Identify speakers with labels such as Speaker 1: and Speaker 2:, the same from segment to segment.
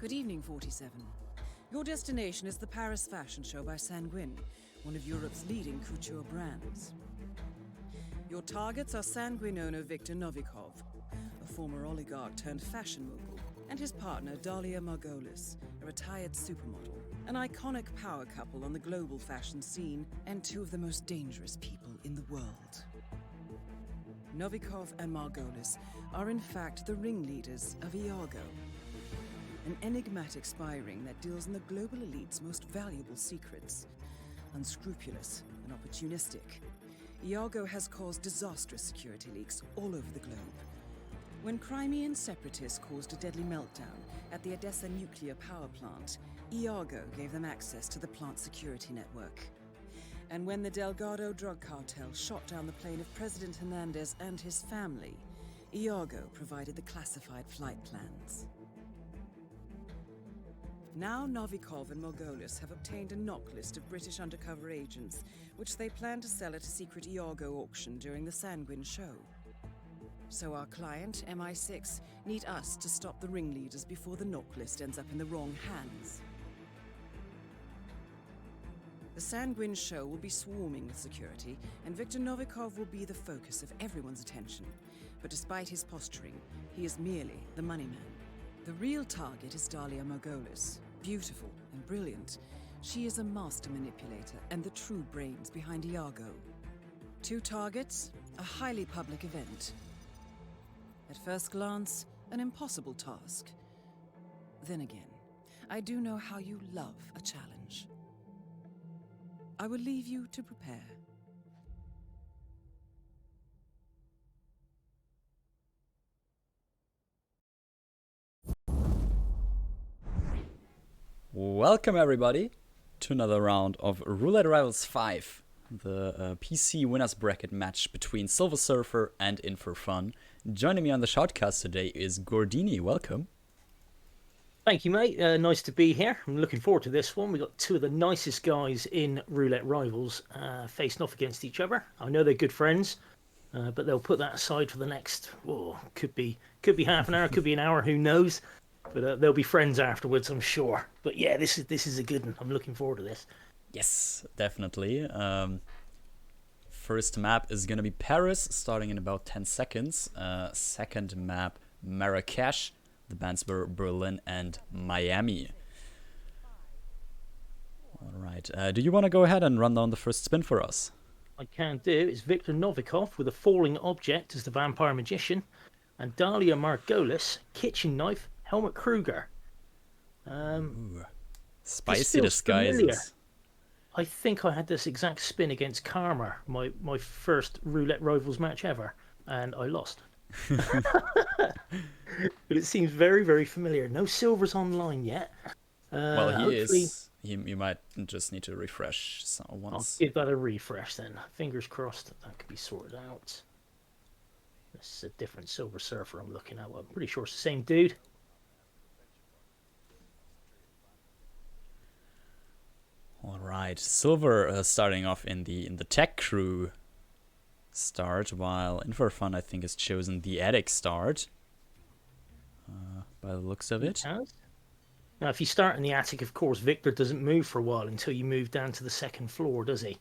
Speaker 1: Good evening, 47. Your destination is the Paris Fashion Show by Sanguine, one of Europe's leading couture brands. Your targets are Sanguine owner Viktor Novikov, a former oligarch turned fashion mogul, and his partner Dalia Margolis, a retired supermodel, an iconic power couple on the global fashion scene, and two of the most dangerous people in the world. Novikov and Margolis are in fact the ringleaders of Iago, an enigmatic spy ring that deals in the global elite's most valuable secrets. Unscrupulous and opportunistic, Iago has caused disastrous security leaks all over the globe. When Crimean separatists caused a deadly meltdown at the Odessa nuclear power plant, Iago gave them access to the plant's security network. And when the Delgado drug cartel shot down the plane of President Hernandez and his family, Iago provided the classified flight plans. Now Novikov and Margolis have obtained a knock list of British undercover agents, which they plan to sell at a secret Iago auction during the Sanguine show. So our client, MI6, need us to stop the ringleaders before the knock list ends up in the wrong hands. The Sanguine show will be swarming with security, and Viktor Novikov will be the focus of everyone's attention. But despite his posturing, he is merely the money man. The real target is Dalia Margolis. Beautiful and brilliant, she is a master manipulator and the true brains behind Iago. Two targets, a highly public event. At first glance, an impossible task. Then again, I do know how you love a challenge. I will leave you to prepare.
Speaker 2: Welcome everybody to another round of Roulette Rivals 5, the PC winners bracket match between Silversurfer and In4Fun. Joining me on the Shoutcast today is Gordini. Welcome.
Speaker 3: Thank you, mate. Nice to be here. I'm looking forward to this one. We've got two of the nicest guys in Roulette Rivals facing off against each other. I know they're good friends, but they'll put that aside for the next, could be half an hour, could be an hour, who knows. But they'll be friends afterwards, I'm sure. But yeah, this is a good one. I'm looking forward to this.
Speaker 2: Yes, definitely. First map is going to be Paris, starting in about 10 seconds. Second map, Marrakesh. The bands were Berlin and Miami. All right. Do you want to go ahead and run down the first spin for us?
Speaker 3: I can do. It's Viktor Novikov with a falling object as the vampire magician, and Dalia Margolis, kitchen knife, Helmut Kruger.
Speaker 2: Spicy disguises.
Speaker 3: Familiar. I think I had this exact spin against Karma, my first Roulette Rivals match ever, and I lost. But it seems very, very familiar. No silvers online yet.
Speaker 2: Well, he is. You might just need to refresh once.
Speaker 3: I'll give that a refresh then. Fingers crossed that could be sorted out. This is a different Silversurfer I'm looking at. Well, I'm pretty sure it's the same dude.
Speaker 2: All right, Silver starting off in the tech crew start, while In4Fun I think has chosen the attic start. By the looks of it.
Speaker 3: Now, if you start in the attic, of course, Victor doesn't move for a while until you move down to the second floor, does he?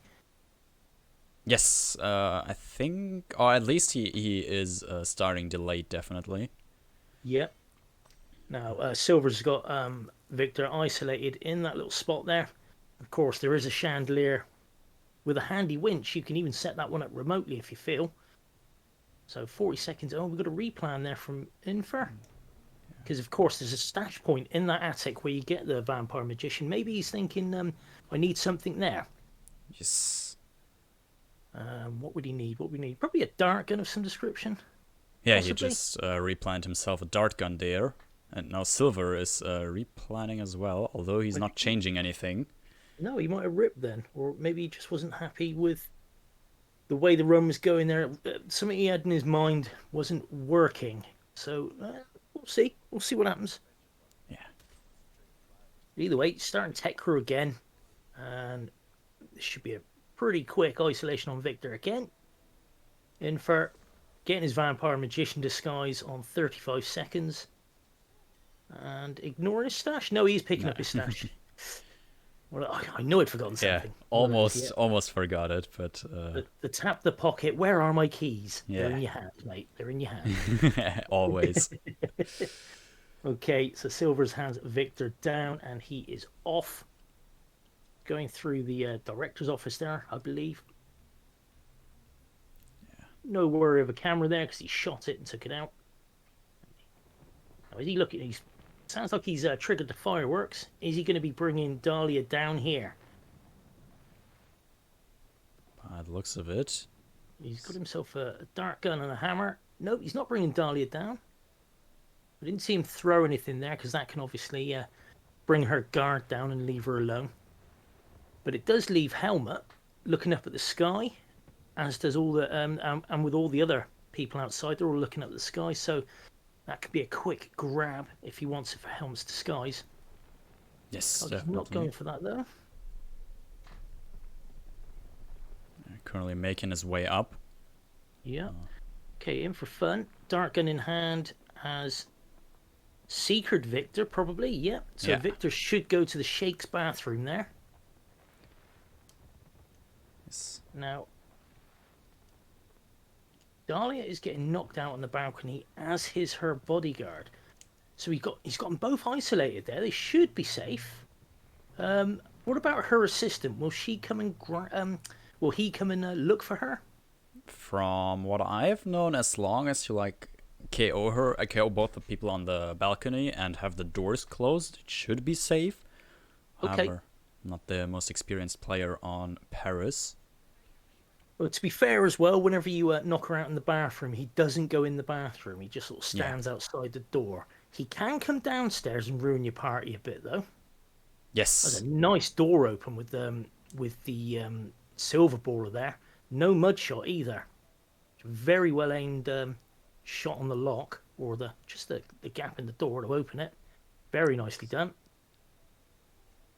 Speaker 2: Yes, I think, or at least he is starting delayed, definitely.
Speaker 3: Yep. Now, Silver's got Victor isolated in that little spot there. Of course, there is a chandelier with a handy winch. You can even set that one up remotely if you feel. So 40 seconds. Oh, we've got a replan there from Infer. Because, of course, there's a stash point in that attic where you get the vampire magician. Maybe he's thinking, I need something there.
Speaker 2: Yes.
Speaker 3: What would he need? Probably a dart gun of some description.
Speaker 2: Yeah,
Speaker 3: possibly.
Speaker 2: He just replanned himself a dart gun there. And now Silver is replanning as well, although he's not changing anything.
Speaker 3: No, he might have ripped then. Or maybe he just wasn't happy with the way the run was going there. Something he had in his mind wasn't working. So, we'll see. We'll see what happens.
Speaker 2: Yeah.
Speaker 3: Either way, starting tech crew again. And this should be a pretty quick isolation on Victor again. Infer getting his vampire magician disguise on 35 seconds. And ignore his stash? No, he's picking up his stash. Well, I knew I'd forgotten something.
Speaker 2: Almost forgot it, but
Speaker 3: The tap the pocket. Where are my keys?
Speaker 2: Yeah.
Speaker 3: They're in your hand, mate. They're in your hand.
Speaker 2: always.
Speaker 3: Okay, so Silvers has Victor down, and he is off. Going through the director's office there, I believe.
Speaker 2: Yeah.
Speaker 3: No worry of a camera there because he shot it and took it out. Now, is he looking? He's sounds like he's triggered the fireworks. Is he going to be bringing Dahlia down here?
Speaker 2: By the looks of it.
Speaker 3: He's got himself a dart gun and a hammer. No, he's not bringing Dahlia down. I didn't see him throw anything there because that can obviously bring her guard down and leave her alone. But it does leave Helmut looking up at the sky, as does all the and with all the other people outside. They're all looking up at the sky, so that could be a quick grab if he wants it for Helmut's disguise.
Speaker 2: Yes,
Speaker 3: He's
Speaker 2: definitely.
Speaker 3: not going for that though.
Speaker 2: Currently making his way up.
Speaker 3: Yeah. Okay, In4Fun. Dart gun in hand has secret Victor, probably. Yep. So
Speaker 2: Yeah.
Speaker 3: Victor should go to the Sheikh's bathroom there.
Speaker 2: Yes.
Speaker 3: Now, Dahlia is getting knocked out on the balcony, as is her bodyguard. So he's got them both isolated there. They should be safe. What about her assistant? Will she come and will he come and look for her?
Speaker 2: From what I have known, as long as you KO her, KO both the people on the balcony and have the doors closed, it should be safe.
Speaker 3: Okay.
Speaker 2: However, I'm not the most experienced player on Paris.
Speaker 3: Well, to be fair as well, whenever you knock her out in the bathroom, he doesn't go in the bathroom. He just sort of stands outside the door. He can come downstairs and ruin your party a bit, though.
Speaker 2: Yes.
Speaker 3: There's a nice door open with the silver baller there. No mud shot either. Very well aimed shot on the lock, or the gap in the door to open it. Very nicely done.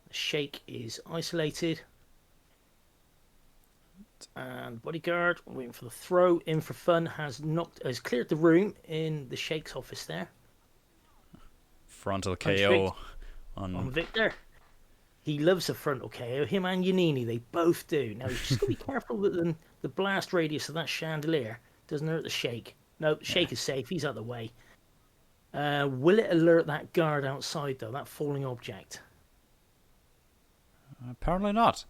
Speaker 3: The Sheikh is isolated. And bodyguard waiting for the throw. In4Fun has cleared the room in the Sheikh's office there.
Speaker 2: Frontal KO
Speaker 3: on Victor. He loves a frontal KO. Him and Yanini, they both do. Now, you just got to be careful that the blast radius of that chandelier doesn't hurt the Sheikh. No, the Sheikh is safe. He's out of the way. Will it alert that guard outside, though, that falling object?
Speaker 2: Apparently not.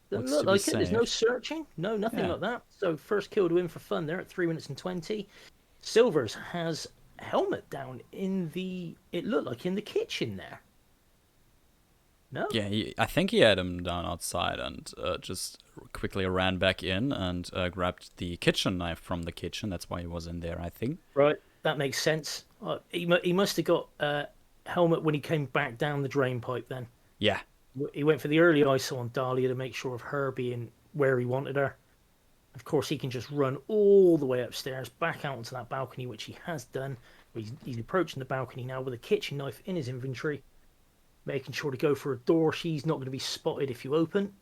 Speaker 3: Doesn't look like it. There's no searching. No, nothing like that. So, first kill to In4Fun there at 3 minutes and 20. Silvers has Helmut down it looked like in the kitchen there. No?
Speaker 2: Yeah, I think he had him down outside and just quickly ran back in and grabbed the kitchen knife from the kitchen. That's why he was in there, I think.
Speaker 3: Right, that makes sense. He must have got Helmut when he came back down the drain pipe then.
Speaker 2: Yeah.
Speaker 3: He went for the early ISO on Dahlia to make sure of her being where he wanted her. Of course, he can just run all the way upstairs, back out onto that balcony, which he has done. He's approaching the balcony now with a kitchen knife in his inventory, making sure to go for a door. She's not going to be spotted if you open.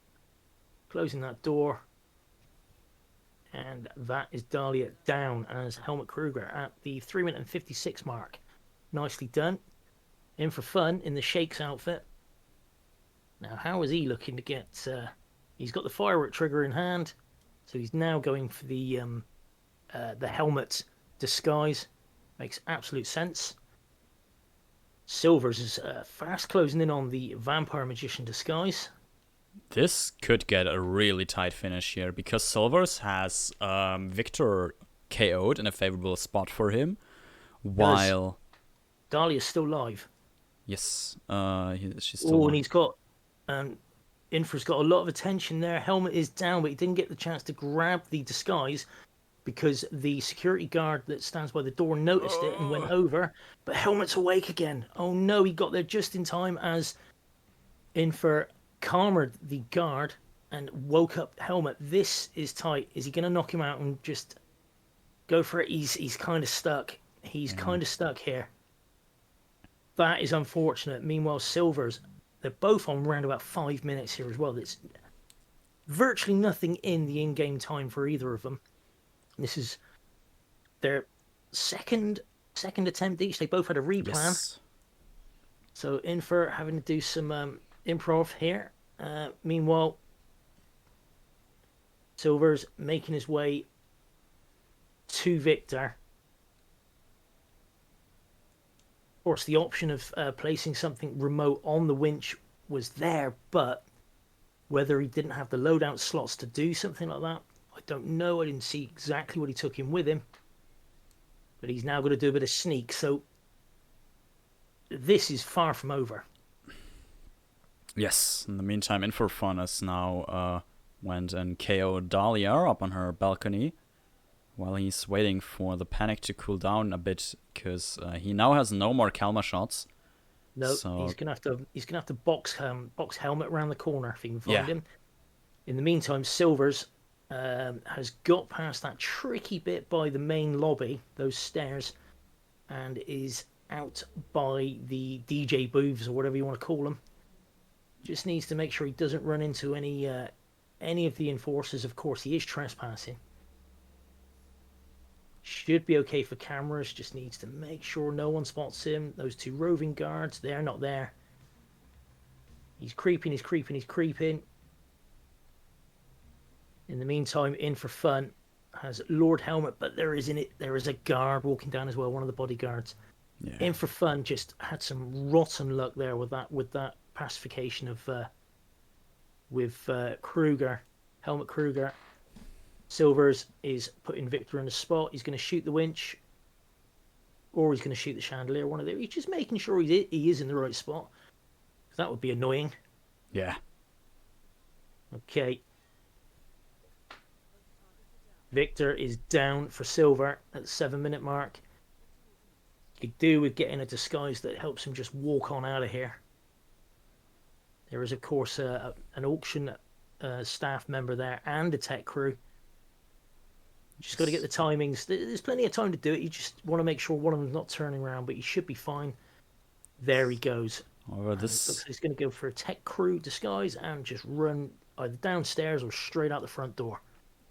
Speaker 3: Closing that door. And that is Dahlia down as Helmut Kruger at the 3 minute and 56 mark. Nicely done. In4Fun in the Sheikh's outfit. Now, how is he looking to get... he's got the firework trigger in hand, so he's now going for the helmet disguise. Makes absolute sense. Silvers is fast closing in on the vampire magician disguise.
Speaker 2: This could get a really tight finish here, because Silvers has Victor KO'd in a favorable spot for him, while...
Speaker 3: Dahlia's still live.
Speaker 2: Yes, she's still live.
Speaker 3: And he's got... Infer's got a lot of attention there. Helmut is down, but he didn't get the chance to grab the disguise because the security guard that stands by the door noticed it and went over. But Helmut's awake again. Oh no, he got there just in time as Infer calmed the guard and woke up Helmut. This is tight. Is he going to knock him out and just go for it? He's kind of stuck. He's kind of stuck here. That is unfortunate. Meanwhile, Silvers... They're both on around about 5 minutes here as well. There's virtually nothing in the in-game time for either of them. This is their second attempt each. They both had a replan.
Speaker 2: Yes.
Speaker 3: So In4 having to do some improv here. Meanwhile, Silver's making his way to Victor. Of course, the option of placing something remote on the winch was there, but whether he didn't have the loadout slots to do something like that, I don't know. I didn't see exactly what he took in with him. But he's now got to do a bit of sneak, so this is far from over.
Speaker 2: Yes, in the meantime, In4Fun has now went and KO'd Dahlia up on her balcony while he's waiting for the panic to cool down a bit, because he now has no more Kalma shots.
Speaker 3: No,
Speaker 2: so...
Speaker 3: he's gonna have to box helmet around the corner if he can find him. In the meantime, Silvers has got past that tricky bit by the main lobby, those stairs, and is out by the DJ booths or whatever you want to call them. Just needs to make sure he doesn't run into any of the enforcers. Of course, he is trespassing. Should be okay for cameras. Just needs to make sure no one spots him. Those two roving guards, they're not there. He's creeping. In the meantime, In4Fun has Lord Helmet, but there is a guard walking down as well, one of the bodyguards.
Speaker 2: Yeah.
Speaker 3: In4Fun just had some rotten luck there with that pacification of Kruger, Helmet Kruger. Silvers is putting Victor in the spot. He's going to shoot the winch, or he's going to shoot the chandelier. One of them. He's just making sure he is in the right spot. That would be annoying.
Speaker 2: Yeah.
Speaker 3: Okay. Victor is down for silver at the 7-minute mark. You could do with getting a disguise that helps him just walk on out of here. There is, of course, an auction staff member there and a tech crew. Just got to get the timings. There's plenty of time to do it. You just want to make sure one of them's not turning around, but he should be fine. There he goes. Looks like he's going to go for a tech crew disguise and just run either downstairs or straight out the front door.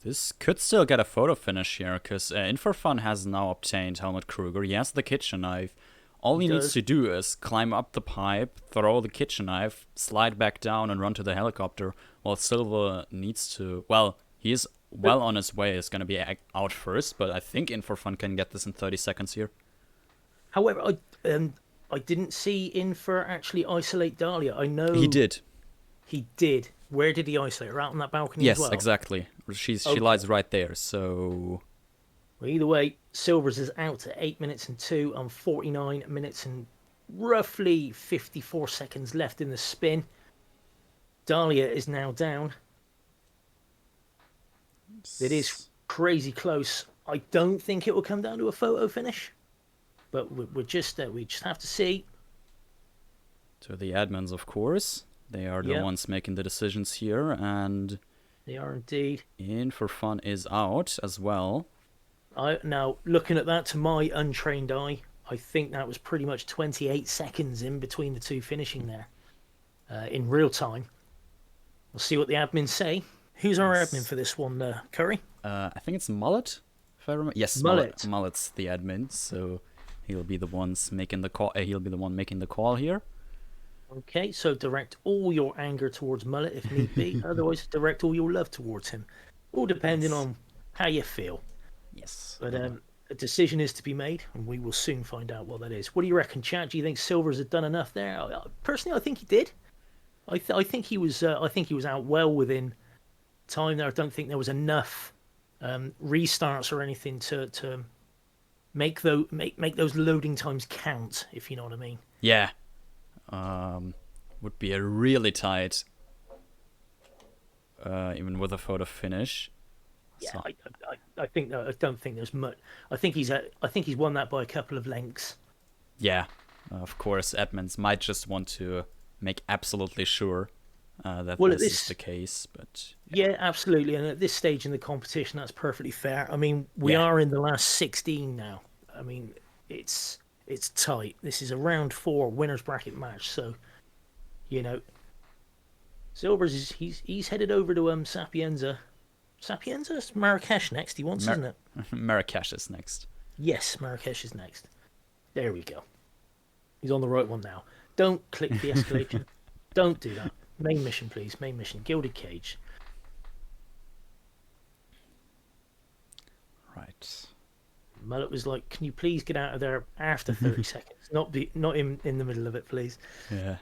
Speaker 2: This could still get a photo finish here, because In4Fun has now obtained Helmut Kruger. He has the kitchen knife. All he needs to do is climb up the pipe, throw the kitchen knife, slide back down, and run to the helicopter. While Silver needs to... Well, he is well on his way. He's going to be out first, but I think In4Fun can get this in 30 seconds here.
Speaker 3: However, I didn't see In4 actually isolate Dahlia. I know...
Speaker 2: He did.
Speaker 3: He did. Where did he isolate her? Out on that balcony as well?
Speaker 2: Yes, exactly. She lies right there, so...
Speaker 3: Well, either way, Silvers is out at 8 minutes and 2 on 49 minutes and roughly 54 seconds left in the spin. Dahlia is now down. It is crazy close. I don't think it will come down to a photo finish, but we just have to see.
Speaker 2: To the admins, of course. They are the ones making the decisions here, and...
Speaker 3: They are indeed.
Speaker 2: In4Fun is out as well.
Speaker 3: Now, looking at that to my untrained eye, I think that was pretty much 28 seconds in between the two finishing there. In real time. We'll see what the admins say. Who's our admin for this one, Curry?
Speaker 2: I think it's Mullet, if I remember. Yes, Mullet. Mullet's the admin, so he'll be the ones making the call. He'll be the one making the call here.
Speaker 3: Okay, so direct all your anger towards Mullet if need be. Otherwise, direct all your love towards him. All depending on how you feel.
Speaker 2: Yes.
Speaker 3: But a decision is to be made, and we will soon find out what that is. What do you reckon, Chad? Do you think Silvers had done enough there? Personally, I think he did. I think he was out well within time there. I don't think there was enough restarts or anything to make those loading times count, if you know what I mean.
Speaker 2: Yeah. Would be a really even with a photo finish.
Speaker 3: Yeah, so. I don't think there's much. I think he's won that by a couple of lengths.
Speaker 2: Yeah, of course, admins might just want to make absolutely sure that this is the case, but
Speaker 3: yeah, absolutely. And at this stage in the competition, that's perfectly fair. I mean, we are in the last 16 now. I mean, it's tight. This is a round 4 winners bracket match, so you know, Silvers he's headed over to Sapienza. Sapienza's Marrakesh next. He wants, isn't it?
Speaker 2: Marrakesh is next.
Speaker 3: Yes, Marrakesh is next. There we go. He's on the right one now. Don't click the escalation. Don't do that. Main mission, please. Main mission. Gilded Cage.
Speaker 2: Right.
Speaker 3: Mullet was like, "Can you please get out of there after 30 seconds? Not in the middle of it, please."
Speaker 2: Yeah.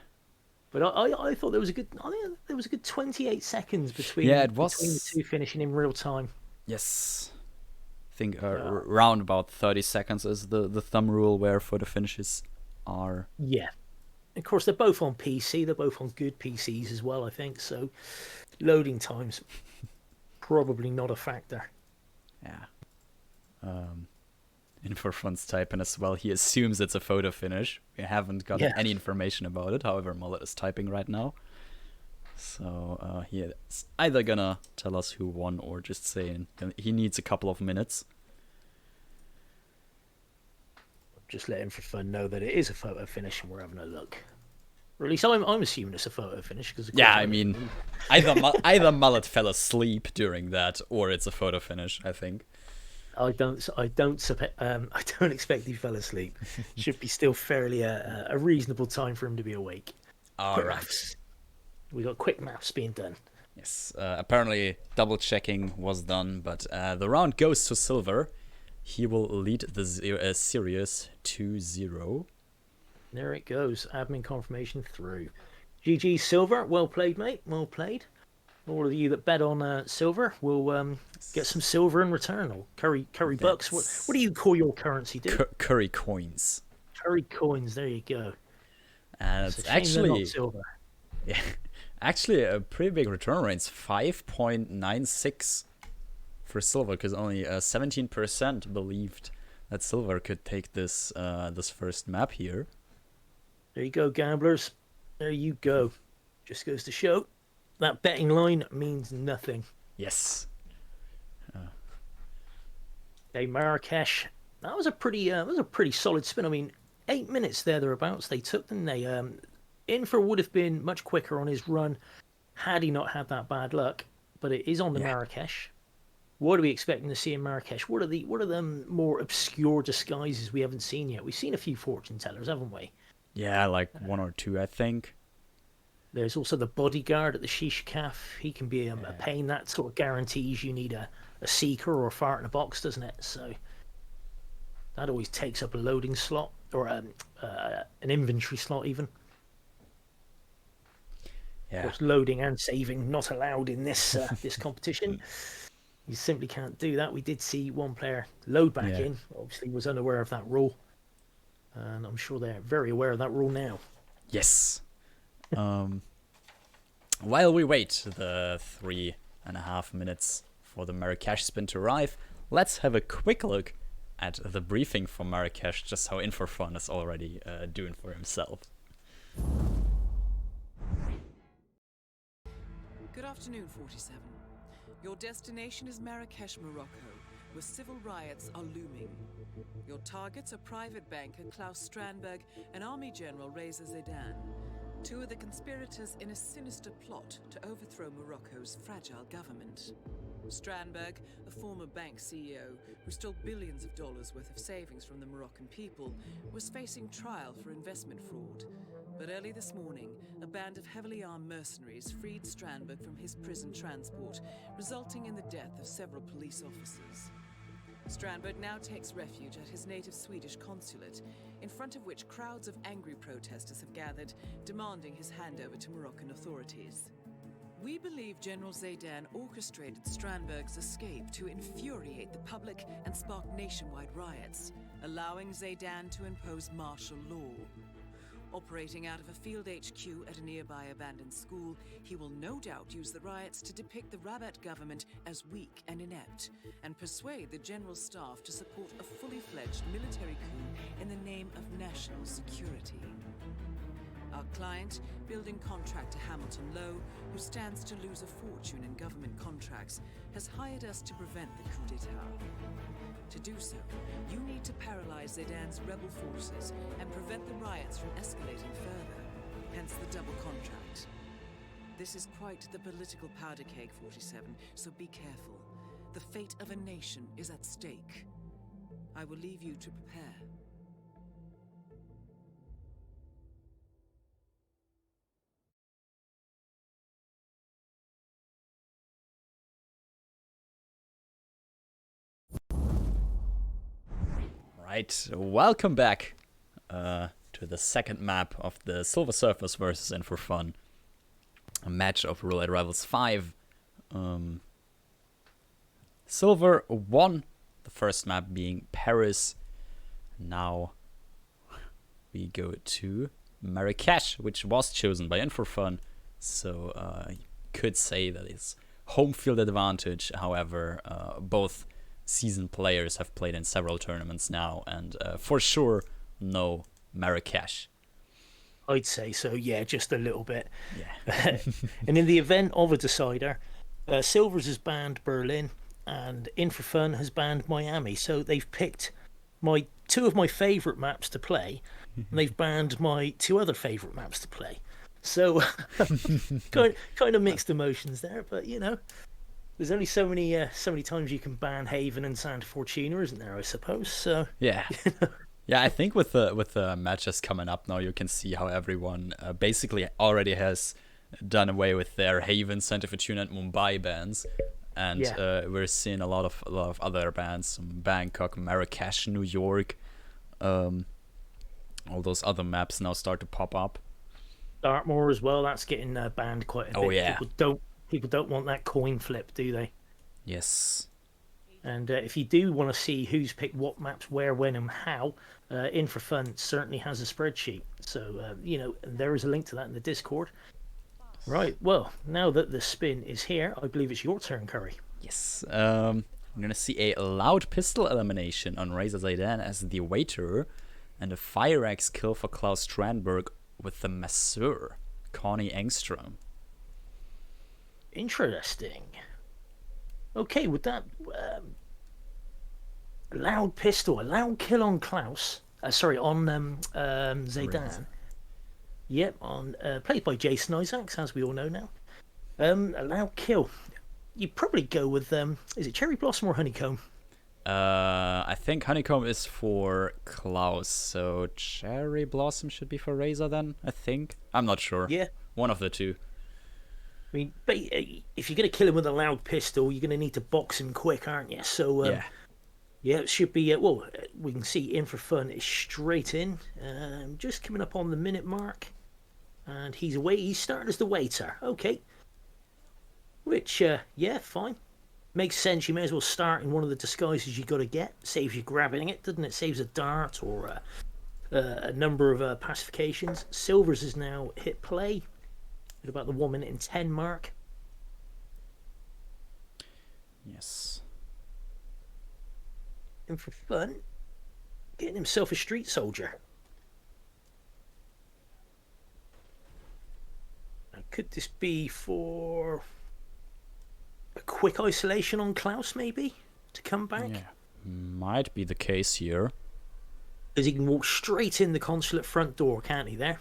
Speaker 3: But I thought there was a good 28 seconds between
Speaker 2: Yeah, it was
Speaker 3: between the two finishing in real time.
Speaker 2: Yes. I think around about 30 seconds is the thumb rule where photo finishes are.
Speaker 3: Yeah. Of course, they're both on PC. They're both on good PCs as well, I think. So loading times probably not a factor.
Speaker 2: Yeah. In4Fun's typing as well. He assumes it's a photo finish. We haven't got any information about it. However, Mullet is typing right now. So he is either gonna tell us who won or just saying he needs a couple of minutes.
Speaker 3: Just let In4Fun know that it is a photo finish and we're having a look. Or at least I'm assuming it's a photo finish.
Speaker 2: I mean, either Mullet fell asleep during that or it's a photo finish, I think.
Speaker 3: I don't expect he fell asleep. Should be still fairly a reasonable time for him to be awake.
Speaker 2: All right.
Speaker 3: We got quick maths being done.
Speaker 2: Yes. Apparently, double checking was done, but the round goes to Silver. He will lead the series 2-0.
Speaker 3: There it goes. Admin confirmation through. GG Silver. Well played, mate. Well played. All of you that bet on Silver will get some silver in return, or curry bucks. What do you call your currency, dude?
Speaker 2: Curry coins.
Speaker 3: Curry coins. There you go.
Speaker 2: And it's actually
Speaker 3: not silver.
Speaker 2: Yeah, actually a pretty big return rate. 5.96 for Silver, because only 17% believed that Silver could take this this first map here.
Speaker 3: There you go, gamblers. There you go. Just goes to show that betting line means nothing.
Speaker 2: Yes.
Speaker 3: Okay, Marrakesh. That was a pretty solid spin. I mean, 8 minutes thereabouts they took, didn't they? Infor would have been much quicker on his run had he not had that bad luck. But it is on the Marrakesh. What are we expecting to see in Marrakesh? What are the more obscure disguises we haven't seen yet? We've seen a few fortune tellers, haven't we?
Speaker 2: Yeah, like one or two, I think.
Speaker 3: There's also the bodyguard at the Shish Caf. He can be a pain. That sort of guarantees you need a seeker or a fart in a box, doesn't it? So that always takes up a loading slot or an inventory slot even.
Speaker 2: Yeah.
Speaker 3: Of course, loading and saving not allowed in this this competition. You simply can't do that. We did see one player load back in. Obviously was unaware of that rule. And I'm sure they're very aware of that rule now.
Speaker 2: Yes. While we wait the 3.5 minutes for the Marrakesh spin to arrive, let's have a quick look at the briefing for Marrakesh, just how In4Fun is already doing for himself.
Speaker 1: Good afternoon, 47. Your destination is Marrakesh, Morocco, where civil riots are looming. Your targets are private banker Klaus Strandberg and Army General Reza Zaidan, two of the conspirators in a sinister plot to overthrow Morocco's fragile government. Strandberg, a former bank CEO who stole billions of dollars worth of savings from the Moroccan people, was facing trial for investment fraud. But early this morning, a band of heavily armed mercenaries freed Strandberg from his prison transport, resulting in the death of several police officers. Strandberg now takes refuge at his native Swedish consulate, in front of which crowds of angry protesters have gathered, demanding his handover to Moroccan authorities. We believe General Zaidan orchestrated Strandberg's escape to infuriate the public and spark nationwide riots, allowing Zaidan to impose martial law. Operating out of a field HQ at a nearby abandoned school, he will no doubt use the riots to depict the Rabat government as weak and inept, and persuade the general staff to support a fully fledged military coup in the name of national security. Our client, building contractor Hamilton Lowe, who stands to lose a fortune in government contracts, has hired us to prevent the coup d'etat. To do so, you need to paralyze Zaidan's rebel forces and prevent the riots from escalating further, hence the double contract. This is quite the political powder keg, 47, so be careful. The fate of a nation is at stake. I will leave you to prepare.
Speaker 2: Right, welcome back to the second map of the Silversurfers versus In4Fun. A match of Roulette Rivals 5. Silver won the first map being Paris. Now we go to Marrakesh, which was chosen by In4Fun. So you could say that it's home field advantage. However, both seasoned players have played in several tournaments now, and for sure know Marrakesh.
Speaker 3: I'd say so, yeah, just a little bit.
Speaker 2: Yeah.
Speaker 3: And in the event of a decider, Silvers has banned Berlin and In4Fun has banned Miami. So they've picked two of my favourite maps to play, and they've banned my two other favourite maps to play. So kind of mixed emotions there, but you know, there's only so many times you can ban Haven and Santa Fortuna, isn't there? I suppose. So
Speaker 2: yeah, yeah. I think with the matches coming up now, you can see how everyone basically already has done away with their Haven, Santa Fortuna, and Mumbai bans, and we're seeing a lot of other bans, Bangkok, Marrakesh, New York, all those other maps now start to pop up.
Speaker 3: Dartmoor as well. That's getting banned quite a bit.
Speaker 2: Oh yeah.
Speaker 3: People don't want that coin flip, do they?
Speaker 2: Yes.
Speaker 3: And if you do want to see who's picked what maps, where, when, and how, In4Fun certainly has a spreadsheet. So, you know, and there is a link to that in the Discord. Right, well, now that the spin is here, I believe it's your turn, Curry.
Speaker 2: Yes. I'm going to see a loud pistol elimination on Razor Zaydan as the waiter, and a fire axe kill for Klaus Strandberg with the masseur, Connie Engstrom.
Speaker 3: Interesting. Okay, with that loud pistol, a loud kill on Klaus. On Zaydan. Yep, on played by Jason Isaacs, as we all know now. A loud kill. You'd probably go with is it Cherry Blossom or Honeycomb?
Speaker 2: I think Honeycomb is for Klaus, so Cherry Blossom should be for Razor then, I think. I'm not sure.
Speaker 3: Yeah.
Speaker 2: One of the two.
Speaker 3: I mean, but if you're going to kill him with a loud pistol, you're going to need to box him quick, aren't you? So, yeah, it should be, we can see In4Fun is straight in. Just coming up on the minute mark. And he's away. He's starting as the waiter. Okay. Which, yeah, fine. Makes sense. You may as well start in one of the disguises you got to get. Saves you grabbing it, doesn't it? Saves a dart or a number of pacifications. Silvers is now hit play at about the 1 minute and 10 mark.
Speaker 2: Yes.
Speaker 3: In4Fun, getting himself a street soldier. Could this be for a quick isolation on Klaus, maybe, to come back?
Speaker 2: Yeah, might be the case here.
Speaker 3: Because he can walk straight in the consulate front door, can't he? There,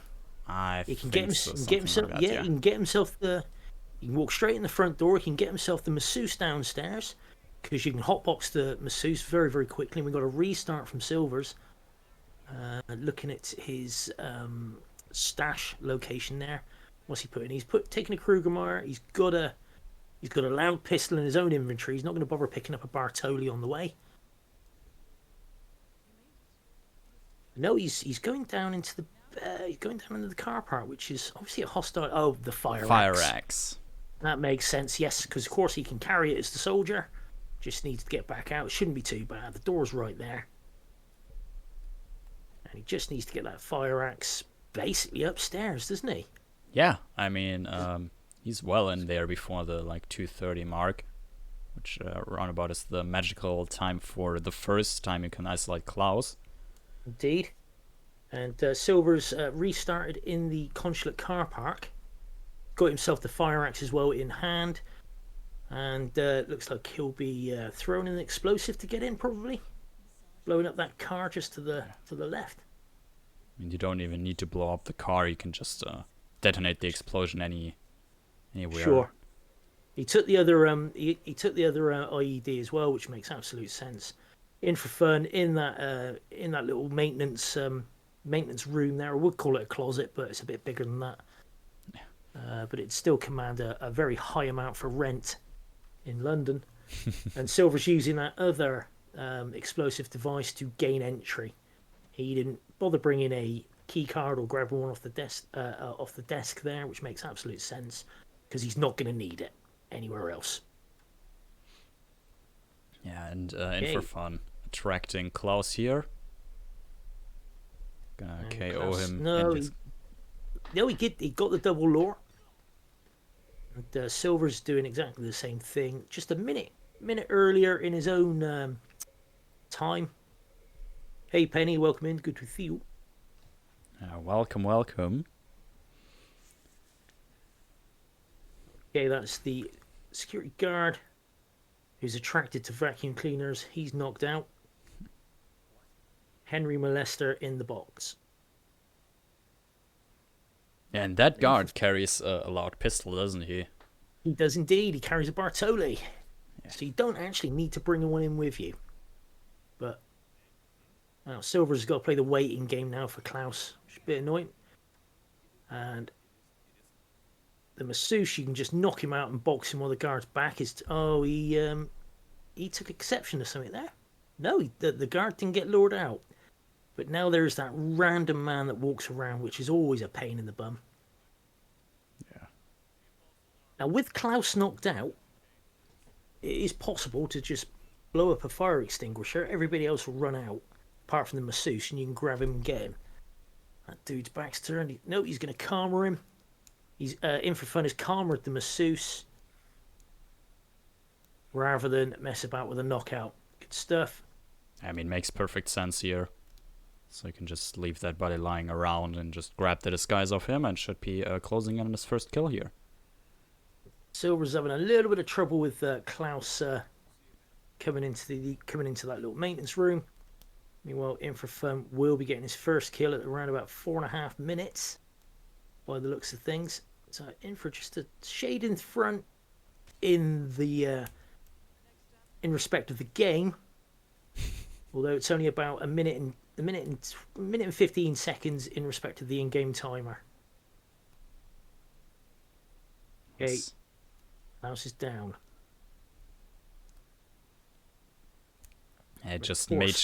Speaker 2: He can
Speaker 3: get himself. He can get himself the. He can walk straight in the front door. He can get himself the masseuse downstairs, because you can hotbox the masseuse very, very quickly. And we've got a restart from Silvers. Looking at his stash location there. What's he putting? He's taking a Krugermeyer. He's got a loud pistol in his own inventory. He's not going to bother picking up a Bartoli on the way. No, he's going down into the car park, which is obviously a hostile. Oh, the fire
Speaker 2: axe.
Speaker 3: That makes sense. Yes, because of course he can carry it as the soldier. Just needs to get back out. It shouldn't be too bad. The door's right there, and he just needs to get that fire axe basically upstairs, doesn't he?
Speaker 2: Yeah, I mean, he's well in there before the 2:30 mark, which roundabout is the magical time for the first time you can isolate Klaus.
Speaker 3: Indeed. And Silvers restarted in the consulate car park. Got himself the fire axe as well in hand. And looks like he'll be throwing an explosive to get in, probably. Blowing up that car just to the left.
Speaker 2: I mean, you don't even need to blow up the car. You can just detonate the explosion anywhere.
Speaker 3: Sure. He took the other he took the other IED as well, which makes absolute sense. In4Fun in that little maintenance room there. I would call it a closet, but it's a bit bigger than that. But it'd still command a very high amount for rent in London. And Silver's using that other explosive device to gain entry. He didn't bother bringing a key card or grabbing one off the desk there, which makes absolute sense because he's not going to need it anywhere else.
Speaker 2: Yeah, and In4Fun attracting Klaus here. Gonna
Speaker 3: And
Speaker 2: KO
Speaker 3: Klaus-
Speaker 2: him.
Speaker 3: No,
Speaker 2: in his-
Speaker 3: he did. He got the double lure. And Silver's doing exactly the same thing, just a minute earlier in his own time. Hey Penny, welcome in. Good to see you.
Speaker 2: welcome.
Speaker 3: Okay, that's the security guard who's attracted to vacuum cleaners. He's knocked out. Henry Molester in the box.
Speaker 2: And that guard carries a loud pistol, doesn't he?
Speaker 3: He does indeed. He carries a Bartoli. Yeah. So you don't actually need to bring one in with you. But now Silver's got to play the waiting game now for Klaus, which is a bit annoying. And the masseuse, you can just knock him out and box him while the guard's back. He took exception to something there. No, the guard didn't get lured out. But now there's that random man that walks around, which is always a pain in the bum.
Speaker 2: Yeah.
Speaker 3: Now, with Klaus knocked out, it is possible to just blow up a fire extinguisher. Everybody else will run out, apart from the masseuse, and you can grab him and get him. That dude's back's turned. He's going to karma him. He's In4Fun has karmaed the masseuse rather than mess about with a knockout. Good stuff.
Speaker 2: I mean, makes perfect sense here. So you can just leave that body lying around and just grab the disguise off him and should be closing in on his first kill here.
Speaker 3: Silver's having a little bit of trouble with Klaus coming into that little maintenance room. Meanwhile, In4Fun will be getting his first kill at around about 4.5 minutes by the looks of things. So In4 just a shade in front in respect of the game. Although it's only about a minute and 15 seconds in respect of the in-game timer. Okay,
Speaker 2: Yes.
Speaker 3: Klaus is down.
Speaker 2: I just made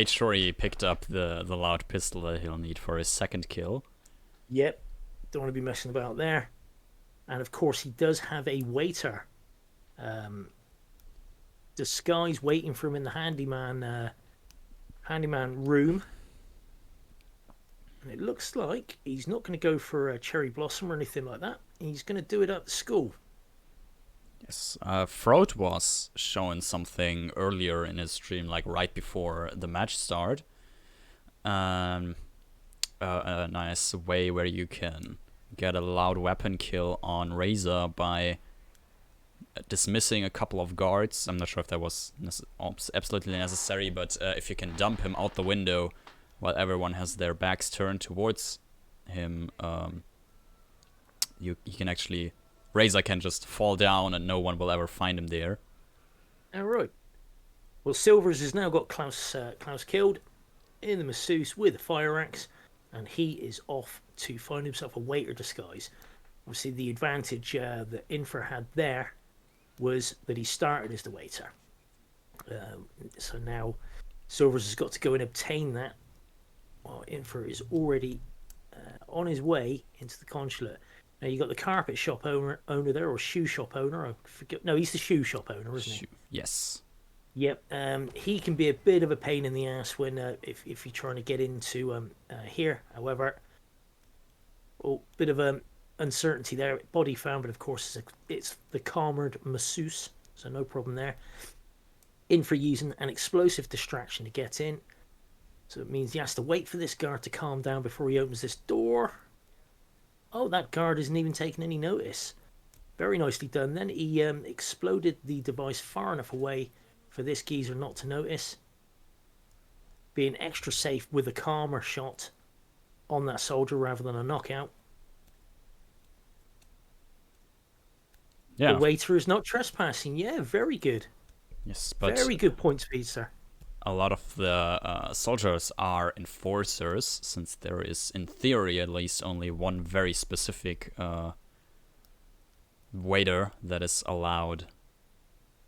Speaker 2: sure he picked up the loud pistol that he'll need for his second kill.
Speaker 3: Yep, don't want to be messing about there. And of course, he does have a waiter disguise waiting for him in the handyman room. And it looks like he's not going to go for a cherry blossom or anything like that. He's going to do it at the school.
Speaker 2: Yes, Frode was showing something earlier in his stream, like right before the match start. A nice way where you can get a loud weapon kill on Razor by dismissing a couple of guards. I'm not sure if that was absolutely necessary, but if you can dump him out the window while everyone has their backs turned towards him, you can actually... Razor can just fall down and no one will ever find him there.
Speaker 3: Alright. Well, Silvers has now got Klaus killed in the masseuse with a fire axe, and he is off to find himself a waiter disguise. Obviously, the advantage that In4 had there was that he started as the waiter. So now Silvers has got to go and obtain that, while In4 is already on his way into the consulate. Now you got the carpet shop owner there, or shoe shop owner. I forget. No, he's the shoe shop owner, isn't he?
Speaker 2: Yes.
Speaker 3: Yep. He can be a bit of a pain in the ass when if you're trying to get into here. However, bit of uncertainty there. Body found, but of course it's the karmaed masseuse, so no problem there. In4 using an explosive distraction to get in, so it means he has to wait for this guard to calm down before he opens this door. Oh, that guard isn't even taking any notice. Very nicely done. Then he exploded the device far enough away for this geezer not to notice. Being extra safe with a calmer shot on that soldier rather than a knockout.
Speaker 2: Yeah.
Speaker 3: The waiter is not trespassing. Yeah, very good.
Speaker 2: Yes, but
Speaker 3: Very good point speed, sir.
Speaker 2: a lot of the soldiers are enforcers, since there is, in theory at least, only one very specific waiter that is allowed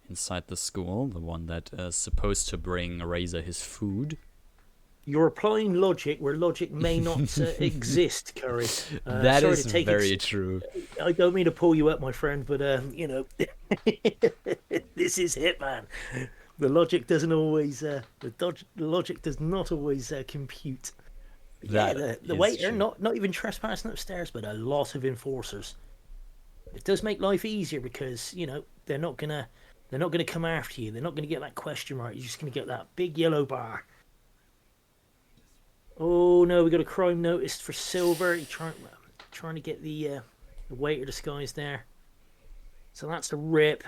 Speaker 2: inside the school, the one that is supposed to bring Razor his food.
Speaker 3: You're applying logic where logic may not exist, Curry.
Speaker 2: That
Speaker 3: sorry
Speaker 2: is
Speaker 3: to take
Speaker 2: very true.
Speaker 3: I don't mean to pull you up, my friend, but this is Hitman. The logic doesn't always. The logic does not always compute. The waiter not even trespassing upstairs, but a lot of enforcers. It does make life easier because they're not gonna come after you. They're not gonna get that question right. You're just gonna get that big yellow bar. Oh no, we got a crime notice for Silver. He's trying to get the waiter disguised there. So that's a rip.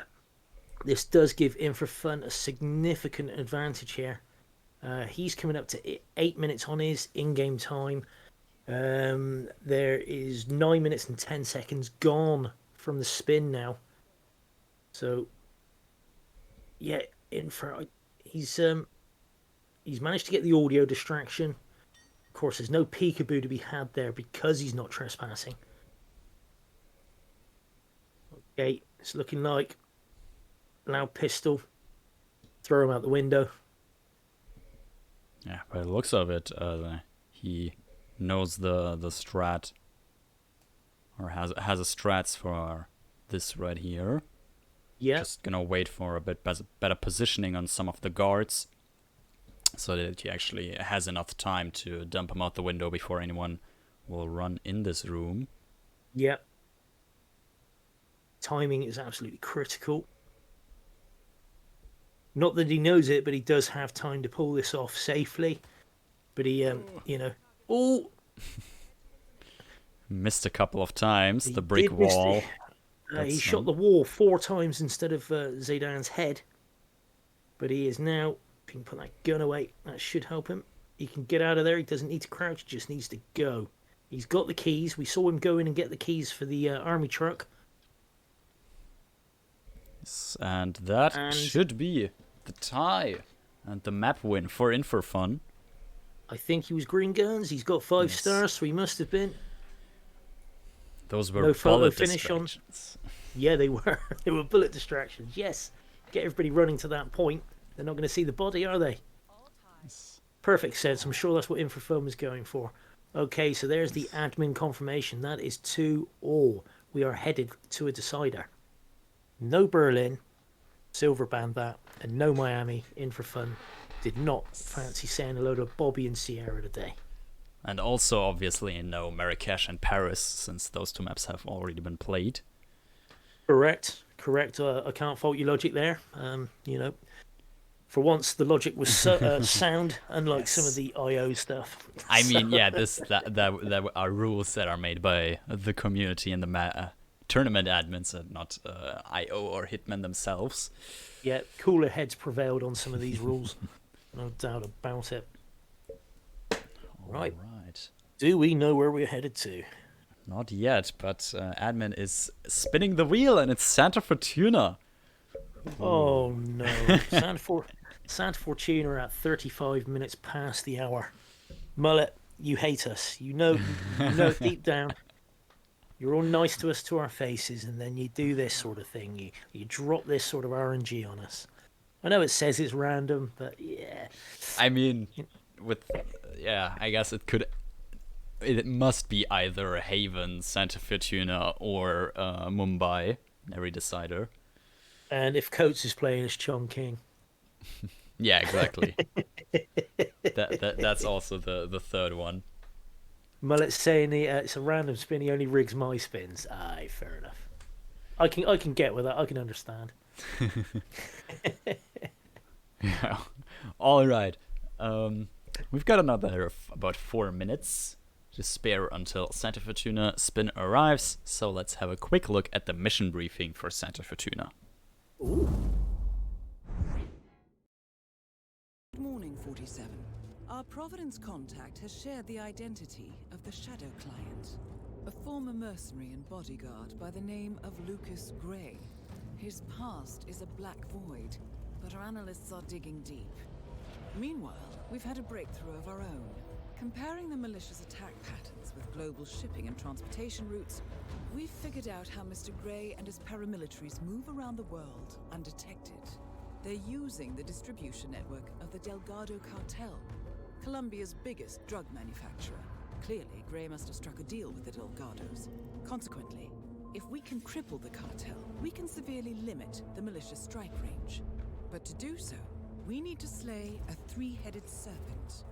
Speaker 3: This does give In4Fun a significant advantage here. He's coming up to 8 minutes on his in-game time. There is 9 minutes and 10 seconds gone from the spin now. So yeah, he's managed to get the audio distraction. Of course, there's no peekaboo to be had there because he's not trespassing. Okay, it's looking like loud pistol. Throw him out the window.
Speaker 2: Yeah, by the looks of it, he knows the strat, or has a strats for this right here.
Speaker 3: Yeah.
Speaker 2: Just gonna wait for a bit better positioning on some of the guards, so that he actually has enough time to dump him out the window before anyone will run in this room.
Speaker 3: Yep. Timing is absolutely critical. Not that he knows it, but he does have time to pull this off safely. But he, oh!
Speaker 2: Missed a couple of times, the brick wall.
Speaker 3: He shot the wall 4 times instead of Zaydan's head. But he is now... If he can put that gun away, that should help him. He can get out of there. He doesn't need to crouch. He just needs to go. He's got the keys. We saw him go in and get the keys for the army truck.
Speaker 2: Yes, and that should be the tie. And the map win for In4Fun.
Speaker 3: I think he was green guns. He's got 5 stars, so he must have been.
Speaker 2: Those were
Speaker 3: no
Speaker 2: bullet
Speaker 3: finish
Speaker 2: distractions.
Speaker 3: Yeah, they were. They were bullet distractions. Yes. Get everybody running to that point. They're not going to see the body, are they? Perfect sense. I'm sure that's what In4Fun was going for. Okay, so there's the admin confirmation. That is 2-all. We are headed to a decider. No Berlin. Silver banned that. And no Miami. In4Fun did not fancy saying a load of Bobby and Sierra today.
Speaker 2: And also, obviously, no Marrakesh and Paris, since those 2 maps have already been played.
Speaker 3: Correct. I can't fault your logic there. For once, the logic was sound, unlike some of the IO stuff.
Speaker 2: I mean, yeah, that are rules that are made by the community and the tournament admins, and not IO or Hitman themselves.
Speaker 3: Yeah, cooler heads prevailed on some of these rules. No doubt about it. Right. Do we know where we're headed to?
Speaker 2: Not yet, but admin is spinning the wheel, and it's Santa Fortuna.
Speaker 3: Oh no, Santa Fortuna at 35 minutes past the hour. Mullet, you hate us. You know deep down. You're all nice to us to our faces, and then you do this sort of thing. You drop this sort of RNG on us. I know it says it's random, but yeah.
Speaker 2: I mean, I guess it must be either Haven, Santa Fortuna, or Mumbai, every decider.
Speaker 3: And if Coates is playing as Chongqing.
Speaker 2: Yeah, exactly. That's also the third one.
Speaker 3: Mullet's saying it's a random spin. He only rigs my spins. Aye, fair enough. I can get with that. I can understand.
Speaker 2: Yeah. All right. We've got another about 4 minutes to spare until Santa Fortuna spin arrives. So let's have a quick look at the mission briefing for Santa Fortuna.
Speaker 3: Ooh.
Speaker 1: Good morning, 47. Our Providence contact has shared the identity of the Shadow Client, a former mercenary and bodyguard by the name of Lucas Gray. His past is a black void, but our analysts are digging deep. Meanwhile, we've had a breakthrough of our own. Comparing the malicious attack patterns with global shipping and transportation routes, we've figured out how Mr. Gray and his paramilitaries move around the world undetected. They're using the distribution network of the Delgado cartel, Colombia's biggest drug manufacturer. Clearly, Gray must have struck a deal with the Delgados. Consequently, if we can cripple the cartel, we can severely limit the militia's strike range. But to do so, we need to slay a three-headed serpent.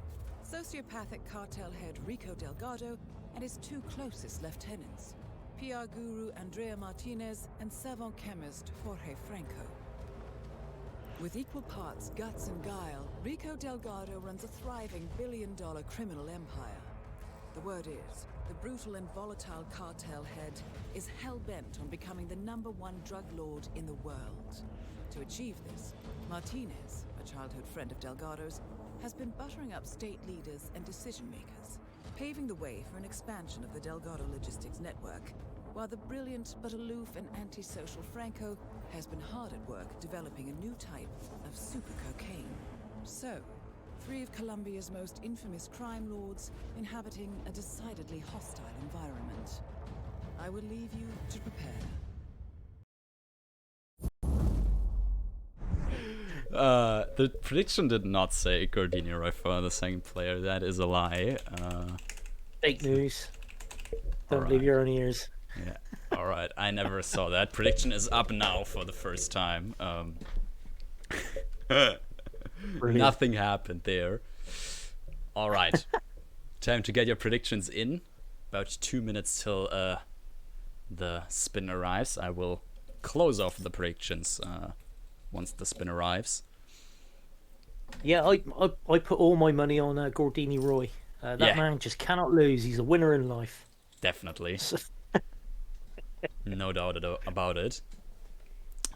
Speaker 1: Sociopathic cartel head Rico Delgado and his two closest lieutenants, PR guru Andrea Martinez and savant chemist Jorge Franco. With equal parts guts and guile, Rico Delgado runs a thriving billion-dollar criminal empire. The word is, the brutal and volatile cartel head is hell-bent on becoming the #1 drug lord in the world. To achieve this, Martinez, a childhood friend of Delgado's, has been buttering up state leaders and decision-makers, paving the way for an expansion of the Delgado logistics network, while the brilliant but aloof and antisocial Franco has been hard at work developing a new type of super cocaine. So, 3 of Colombia's most infamous crime lords inhabiting a decidedly hostile environment. I will leave you to prepare.
Speaker 2: The prediction did not say gordiniroy for the second player. That is a lie.
Speaker 3: Fake news. Don't
Speaker 2: Alright.
Speaker 3: believe your own ears.
Speaker 2: Yeah. All right. I never saw that. Prediction is up now for the first time. Nothing happened there. All right. Time to get your predictions in. About 2 minutes till the spin arrives. I will close off the predictions once the spin arrives.
Speaker 3: Yeah, I put all my money on gordiniroy. That man just cannot lose. He's a winner in life.
Speaker 2: Definitely. No doubt about it.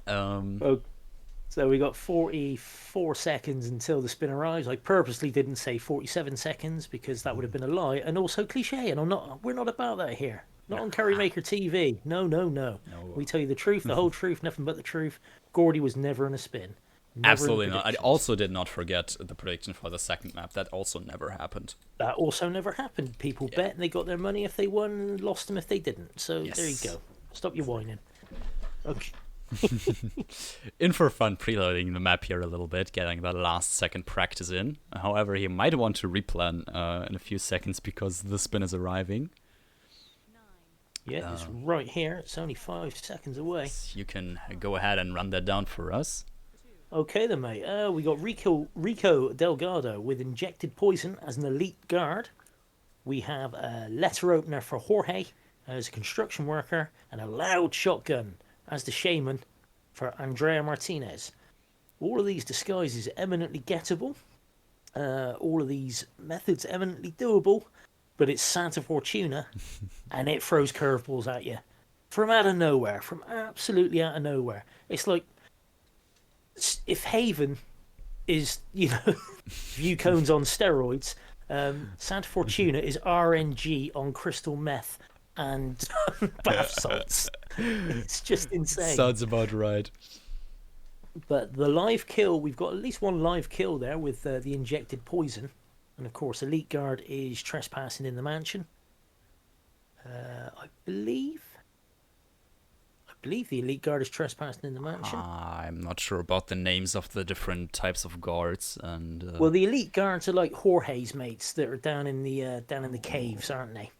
Speaker 3: So we got 44 seconds until the spin arrives. I purposely didn't say 47 seconds because that would have been a lie and also cliche. And we're not about that here. Not on Currymaker TV. No. We tell you the truth, the whole truth, nothing but the truth. Gordy was never in a spin.
Speaker 2: Absolutely not. I also did not forget the prediction for the second map. That also never happened.
Speaker 3: That also never happened. People bet and they got their money if they won and lost them if they didn't. So
Speaker 2: Yes.
Speaker 3: there you go. Stop your whining. Okay.
Speaker 2: In4Fun preloading the map here a little bit, getting that last second practice in. However, he might want to replan in a few seconds because the spin is arriving.
Speaker 3: Yeah, it's right here. It's only 5 seconds away.
Speaker 2: You can go ahead and run that down for us.
Speaker 3: Okay then, mate. We got Rico Delgado with injected poison as an elite guard. We have a letter opener for Jorge as a construction worker, and a loud shotgun as the shaman for Andrea Martinez. All of these disguises eminently gettable. All of these methods eminently doable, but it's Santa Fortuna, and it throws curveballs at you from out of nowhere, from absolutely out of nowhere. It's like if Haven is, view cones on steroids, Santa Fortuna is RNG on crystal meth and bath salts. It's just insane.
Speaker 2: Sounds about right.
Speaker 3: But the live kill, we've got at least one live kill there with the injected poison. And of course, Elite Guard is trespassing in the mansion. I believe the Elite Guard is trespassing in the mansion.
Speaker 2: I'm not sure about the names of the different types of guards. And
Speaker 3: Well, the Elite Guards are like Jorge's mates that are down in the caves, aren't they?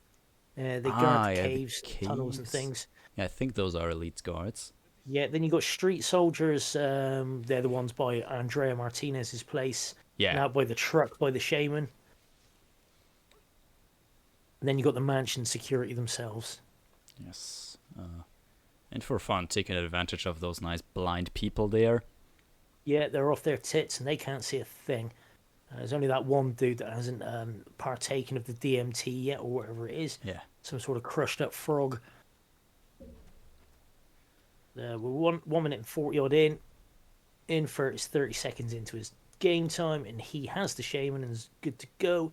Speaker 3: They guard the caves, tunnels and things.
Speaker 2: Yeah, I think those are elite guards.
Speaker 3: Yeah, then you got street soldiers. They're the ones by Andrea Martinez's place.
Speaker 2: Yeah.
Speaker 3: Now by the truck by the shaman. And then you got the mansion security themselves.
Speaker 2: Yes. In4Fun taking advantage of those nice blind people there.
Speaker 3: Yeah, they're off their tits and they can't see a thing. There's only that one dude that hasn't partaken of the DMT yet, or whatever it is.
Speaker 2: Yeah.
Speaker 3: Some sort of crushed up frog. We're 1 minute and 40 odd in for it's 30 seconds into his game time, and he has the shaman and is good to go.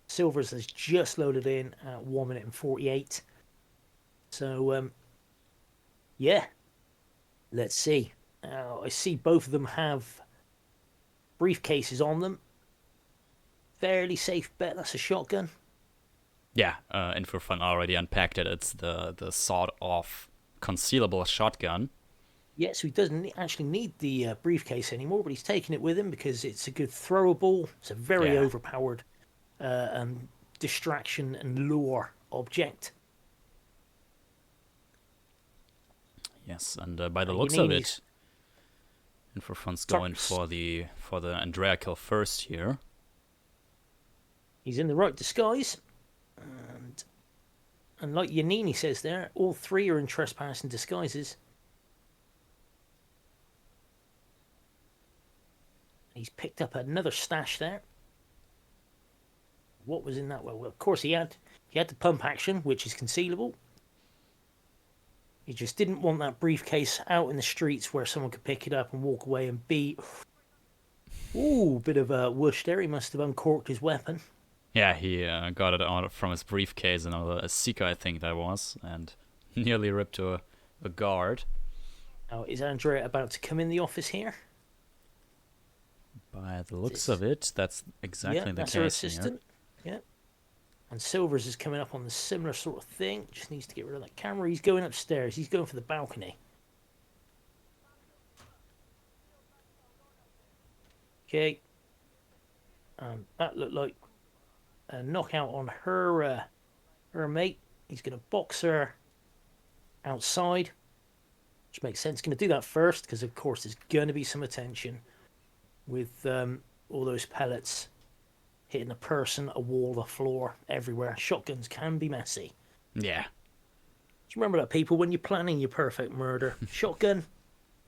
Speaker 3: Silvers has just loaded in at 1 minute and 48. So, yeah. Let's see. I see both of them have briefcases on them. Fairly safe bet that's a shotgun.
Speaker 2: Yeah, In4Fun already unpacked it. It's the sort of concealable shotgun.
Speaker 3: Yeah, so he doesn't actually need the briefcase anymore, but he's taking it with him because it's a good throwable. It's a very
Speaker 2: Yeah.
Speaker 3: overpowered distraction and lure object.
Speaker 2: Yes, and by the looks of
Speaker 3: Yanini's
Speaker 2: it, In4Fun's going
Speaker 3: starts.
Speaker 2: for the Andrea kill first here.
Speaker 3: He's in the right disguise, and like Yanini says there, all three are in trespassing disguises. He's picked up another stash there. What was in that? Well, of course he had the pump action, which is concealable. He just didn't want that briefcase out in the streets where someone could pick it up and walk away and be. Ooh, bit of a whoosh there. He must have uncorked his weapon.
Speaker 2: Yeah, he got it out from his briefcase, and a Seeker, I think that was, and nearly ripped a guard.
Speaker 3: Now, is Andrea about to come in the office here?
Speaker 2: By the looks of it, that's exactly the
Speaker 3: that's
Speaker 2: case
Speaker 3: her assistant.
Speaker 2: here.
Speaker 3: Yeah. And Silvers is coming up on the similar sort of thing. Just needs to get rid of that camera. He's going upstairs. He's going for the balcony. Okay. That looked like a knockout on her mate. He's going to box her outside, which makes sense. Going to do that first because, of course, there's going to be some attention with all those pellets hitting a person, a wall, a floor, everywhere. Shotguns can be messy.
Speaker 2: Yeah.
Speaker 3: Do you remember that, people? When you're planning your perfect murder, shotgun,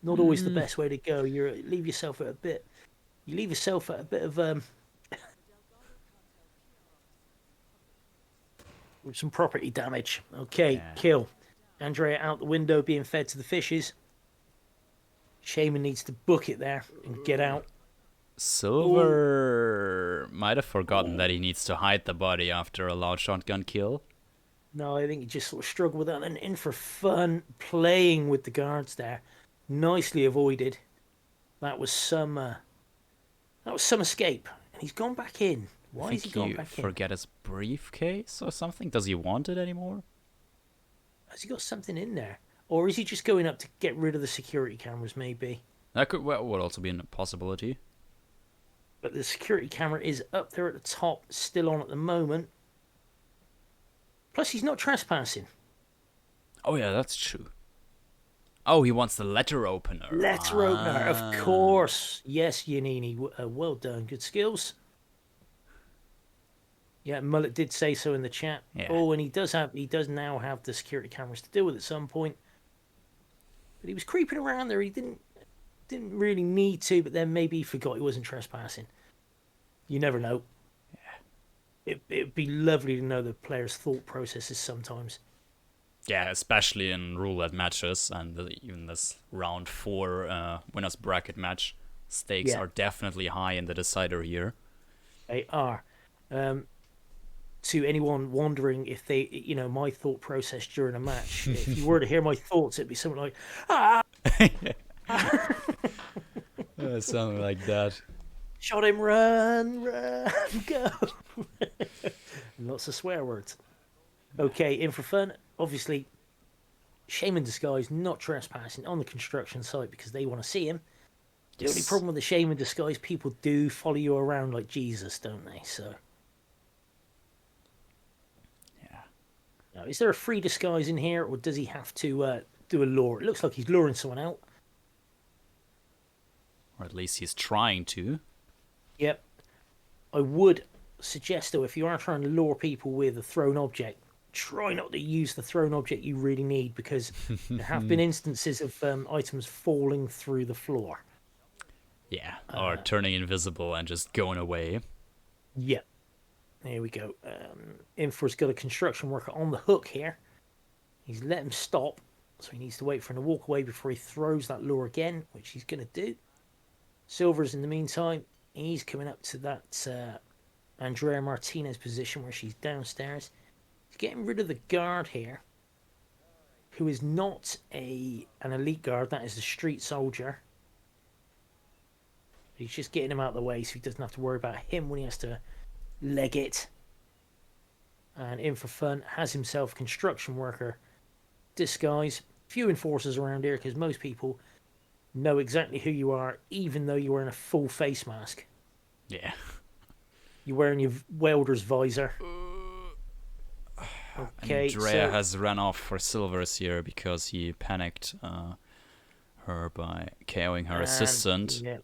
Speaker 3: not always the best way to go. You leave yourself at a bit of with some property damage. Okay,
Speaker 2: Yeah.
Speaker 3: Kill. Andrea out the window being fed to the fishes. Shaman needs to book it there and get out.
Speaker 2: Silver might have forgotten that he needs to hide the body after a loud shotgun kill.
Speaker 3: No, I think he just sort of struggled with that. And In4Fun playing with the guards there, nicely avoided. That was some escape, and he's gone back in. Why is he gone back in?
Speaker 2: Forget his briefcase or something? Does he want it anymore?
Speaker 3: Has he got something in there, or is he just going up to get rid of the security cameras? Maybe.
Speaker 2: That would also be a possibility.
Speaker 3: But the security camera is up there at the top, still on at the moment. Plus, he's not trespassing.
Speaker 2: Oh yeah, that's true. Oh, he wants the letter opener.
Speaker 3: Letter opener, of course. Yes, Yanini, well done. Good skills. Yeah, Mullet did say so in the chat.
Speaker 2: Yeah.
Speaker 3: Oh, and he does now have the security cameras to deal with at some point. But he was creeping around there. He didn't really need to, but then maybe he forgot he wasn't trespassing. You never know. Yeah. It'd be lovely to know the player's thought processes sometimes.
Speaker 2: Yeah, especially in roulette matches and even this round 4 winners bracket match. Stakes are definitely high in the decider here.
Speaker 3: They are. To anyone wondering if my thought process during a match, if you were to hear my thoughts, it'd be something like,
Speaker 2: Something like that.
Speaker 3: shot him, run, go. Lots of swear words. Okay, In4Fun, obviously, Shaman disguise, not trespassing on the construction site because they want to see him. The only problem with the Shaman disguise, people do follow you around like Jesus, don't they? So,
Speaker 2: Yeah.
Speaker 3: now, is there a free disguise in here, or does he have to do a lure? It looks like he's luring someone out.
Speaker 2: Or at least he's trying to.
Speaker 3: Yep. I would suggest, though, if you are trying to lure people with a thrown object, try not to use the thrown object you really need, because there have been instances of items falling through the floor.
Speaker 2: Yeah, or turning invisible and just going away.
Speaker 3: Yep. There we go. In4's got a construction worker on the hook here. He's let him stop, so he needs to wait for him to walk away before he throws that lure again, which he's going to do. Silver's, in the meantime, he's coming up to that Andrea Martinez position where she's downstairs. He's getting rid of the guard here, who is not an elite guard. That is the street soldier. He's just getting him out of the way so he doesn't have to worry about him when he has to leg it. And In4Fun has himself construction worker disguise. Few enforcers around here because most people know exactly who you are, even though you're wearing a full face mask.
Speaker 2: Yeah.
Speaker 3: You're wearing your welder's visor. Okay,
Speaker 2: Andrea
Speaker 3: so
Speaker 2: has run off for silvers here because he panicked her by KOing her assistant.
Speaker 3: yeah,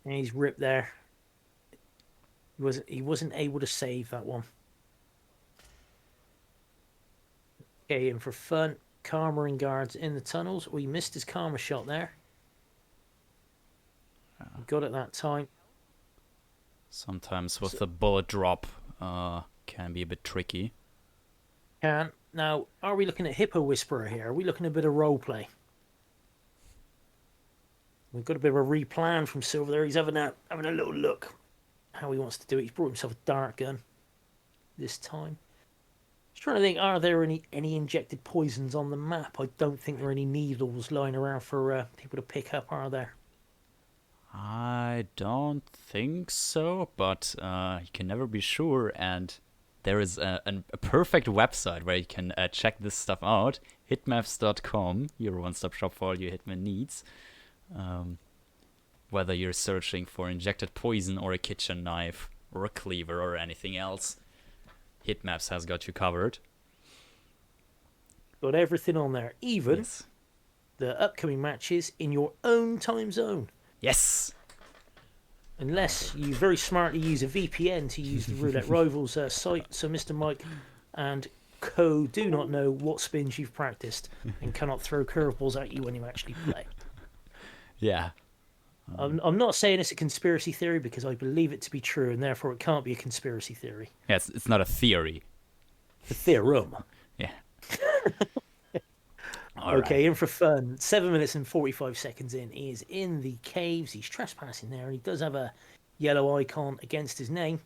Speaker 3: and he's ripped there. He wasn't able to save that one. Okay, and for fun, Karma and guards in the tunnels. We missed his Karma shot there. Got it that time.
Speaker 2: Sometimes with the bullet drop can be a bit tricky.
Speaker 3: Now, are we looking at Hippo Whisperer here? Are we looking at a bit of role play? We've got a bit of a replan from Silver there. He's having a little look how he wants to do it. He's brought himself a dart gun this time. Just trying to think, are there any injected poisons on the map? I don't think there are any needles lying around for people to pick up, are there?
Speaker 2: I don't think so, but you can never be sure. And there is a perfect website where you can check this stuff out. Hitmaps.com, your one-stop shop for all your Hitman needs. Whether you're searching for injected poison or a kitchen knife or a cleaver or anything else, Hitmaps has got you covered.
Speaker 3: Got everything on there, even
Speaker 2: Yes.
Speaker 3: the upcoming matches in your own time zone.
Speaker 2: Yes.
Speaker 3: Unless you very smartly use a VPN to use the Roulette Rivals site, so Mr. Mike and co do not know what spins you've practiced and cannot throw curveballs at you when you actually play.
Speaker 2: Yeah.
Speaker 3: I'm not saying it's a conspiracy theory because I believe it to be true, and therefore it can't be a conspiracy theory.
Speaker 2: Yeah, it's not a theory.
Speaker 3: The theorem.
Speaker 2: Yeah.
Speaker 3: Okay, in for fun. 7 minutes and 45 seconds in. He is in the caves. He's trespassing there, and he does have a yellow icon against his name.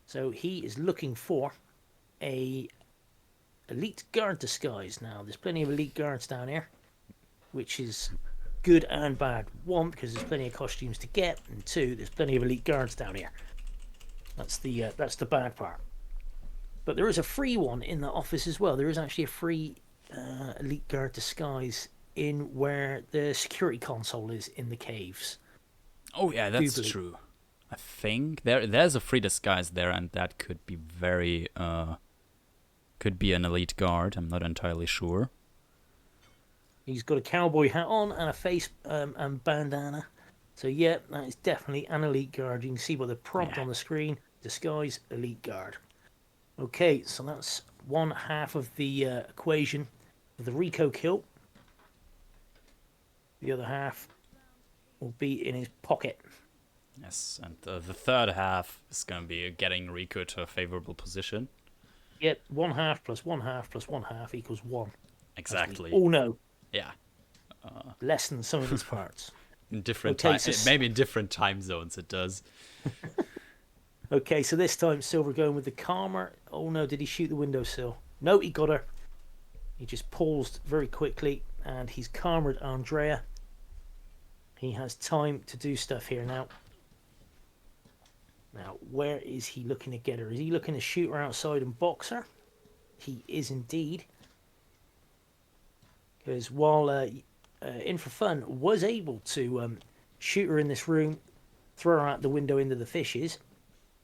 Speaker 3: So he is looking for a elite guard disguise. Now, there's plenty of elite guards down here, which is good and bad. One, because there's plenty of costumes to get, and two, there's plenty of elite guards down here. That's the bad part. But there is a free one in the office as well. There is actually a free elite guard disguise in where the security console is in the caves.
Speaker 2: Oh yeah, that's true. I think there's a free disguise there, and that could be could be an elite guard. I'm not entirely sure.
Speaker 3: He's got a cowboy hat on and a face and bandana. So yeah, that is definitely an elite guard. You can see by the prompt on the screen, disguise elite guard. Okay, so that's one half of the equation of the Rico kill. The other half will be in his pocket.
Speaker 2: Yes, and the third half is going to be getting Rico to a favorable position.
Speaker 3: Yep, 1/2 plus 1/2 plus 1/2 equals 1.
Speaker 2: Exactly.
Speaker 3: Oh no.
Speaker 2: Yeah.
Speaker 3: Less than some of its parts.
Speaker 2: In different maybe in different time zones it does.
Speaker 3: Okay, so this time Silver going with the Karma. Oh no, did he shoot the windowsill? No, he got her. He just paused very quickly, and he's Karma'd Andrea. He has time to do stuff here now. Now, where is he looking to get her? Is he looking to shoot her outside and box her? He is indeed. Because while In4Fun was able to shoot her in this room, throw her out the window into the fishes,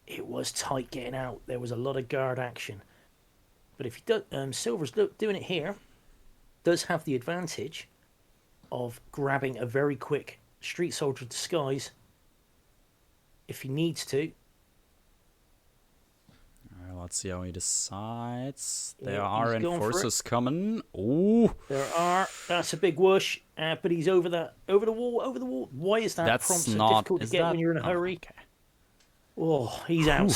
Speaker 3: it was tight getting out. There was a lot of guard action. But if he does, Silver's doing it here, does have the advantage of grabbing a very quick street soldier disguise if he needs to.
Speaker 2: Let's see how he decides.
Speaker 3: Yeah,
Speaker 2: There are
Speaker 3: he's going for
Speaker 2: enforcers coming. Ooh.
Speaker 3: There are. That's a big whoosh. But he's over the wall. Why is that
Speaker 2: That's
Speaker 3: prompt so
Speaker 2: not-
Speaker 3: difficult to
Speaker 2: is
Speaker 3: get
Speaker 2: that-
Speaker 3: when you're in a
Speaker 2: oh,
Speaker 3: hurry?
Speaker 2: okay.
Speaker 3: Oh, he's out.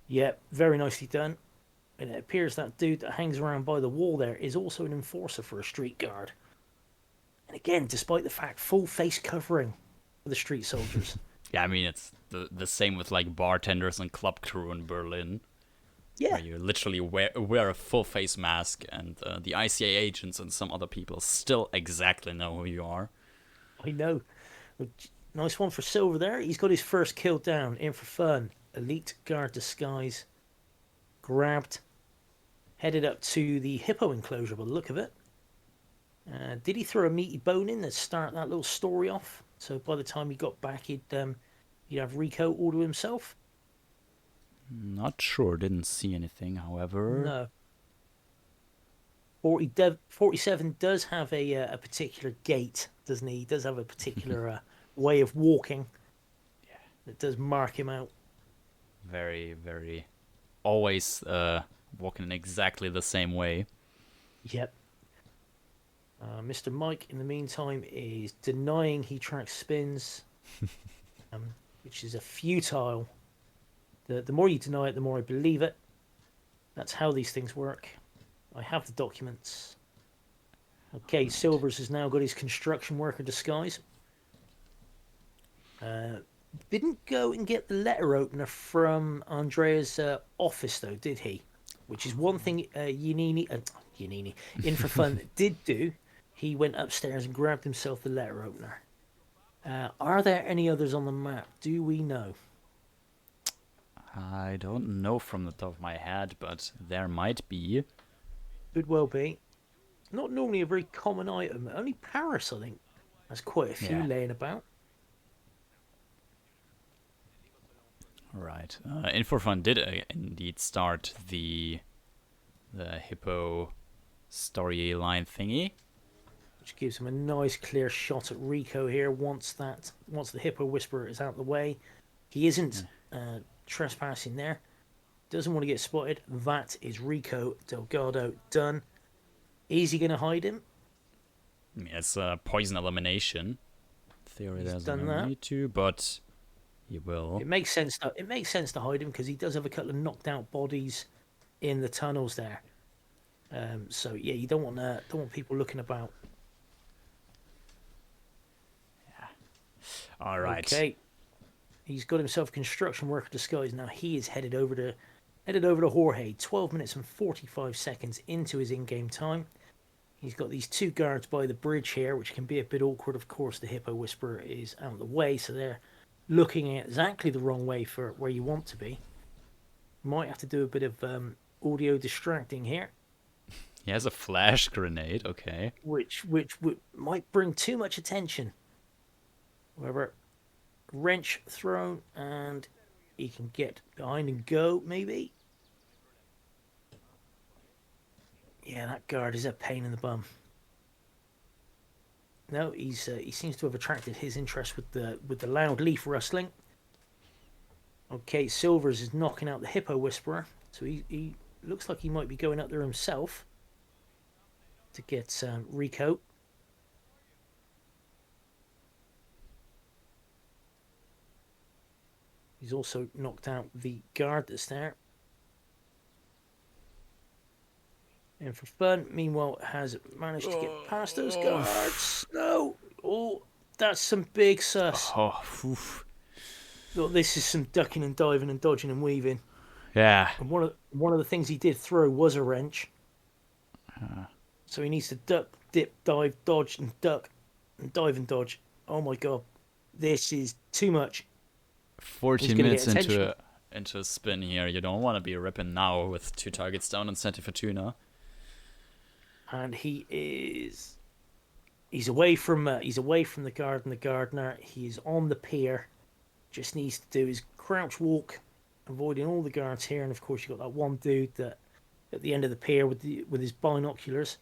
Speaker 3: Yep, very nicely done. And it appears that dude that hangs around by the wall there is also an enforcer for a street guard. And again, despite the fact, full face covering for the street soldiers.
Speaker 2: Yeah, I mean, it's the same with like bartenders and club crew in Berlin.
Speaker 3: Yeah.
Speaker 2: Where you literally wear a full face mask, and the ICA agents and some other people still exactly know who you are.
Speaker 3: I know. Nice one for Silver there. He's got his first kill down. In4Fun. Elite guard disguise. Grabbed. Headed up to the hippo enclosure by the look of it. Did he throw a meaty bone in to start that little story off? So by the time he got back, he'd have Rico all to himself?
Speaker 2: Not sure. Didn't see anything, however.
Speaker 3: No. 47 does have a particular gait, doesn't he? He does have a particular way of walking.
Speaker 2: Yeah.
Speaker 3: That does mark him out.
Speaker 2: Very, very... Always walking in exactly the same way.
Speaker 3: Yep. Mr. Mike, in the meantime, is denying he tracks spins, which is a futile. The more you deny it, the more I believe it. That's how these things work. I have the documents. Okay, right. Silvers has now got his construction worker disguise. Didn't go and get the letter opener from Andrea's office, though, did he? Which is one thing In4Fun did do. He went upstairs and grabbed himself the letter opener. Are there any others on the map? Do we know?
Speaker 2: I don't know from the top of my head, but there might be.
Speaker 3: Could well be. Not normally a very common item. Only Paris, I think, has quite a few laying about.
Speaker 2: Right. In4Fun did indeed start the hippo storyline thingy,
Speaker 3: which gives him a nice clear shot at Rico here. Once the hippo whisperer is out of the way, he isn't trespassing there. Doesn't want to get spotted. That is Rico Delgado done. Is he going to hide him?
Speaker 2: I mean, it's a poison elimination. In theory,
Speaker 3: He's
Speaker 2: there's
Speaker 3: done
Speaker 2: no
Speaker 3: that.
Speaker 2: need to, but he will.
Speaker 3: It makes sense. It makes sense to hide him because he does have a couple of knocked out bodies in the tunnels there. So yeah, you don't want people looking about.
Speaker 2: Yeah. All right.
Speaker 3: Okay. He's got himself a construction worker disguise now. He is headed over to Jorge. 12 minutes and 45 seconds into his in-game time. He's got these two guards by the bridge here, which can be a bit awkward. Of course, the hippo whisperer is out of the way, so they're looking exactly the wrong way for where you want to be. Might have to do a bit of audio distracting here.
Speaker 2: He has a flash grenade, okay.
Speaker 3: Which might bring too much attention. However, wrench thrown and he can get behind and go, maybe. Yeah, that guard is a pain in the bum. No, he seems to have attracted his interest with the loud leaf rustling. Okay, Silvers is knocking out the hippo whisperer, so he looks like he might be going up there himself to get Rico. He's also knocked out the guard that's there. In4Fun, meanwhile, has managed to get past those guards. No! Oh, that's some big sus.
Speaker 2: Oh, oof.
Speaker 3: Look, this is some ducking and diving and dodging and weaving.
Speaker 2: Yeah.
Speaker 3: And one of the things he did throw was a wrench. So he needs to duck, dip, dive, dodge, and duck, and dive and dodge. Oh my god. This is too much.
Speaker 2: 14 minutes into a spin here. You don't want to be ripping now with 2 targets down on Santa Fortuna.
Speaker 3: And he's away from the guard and the gardener. He's on the pier. Just needs to do his crouch walk, avoiding all the guards here. And of course, you've got that one dude that at the end of the pier with his binoculars.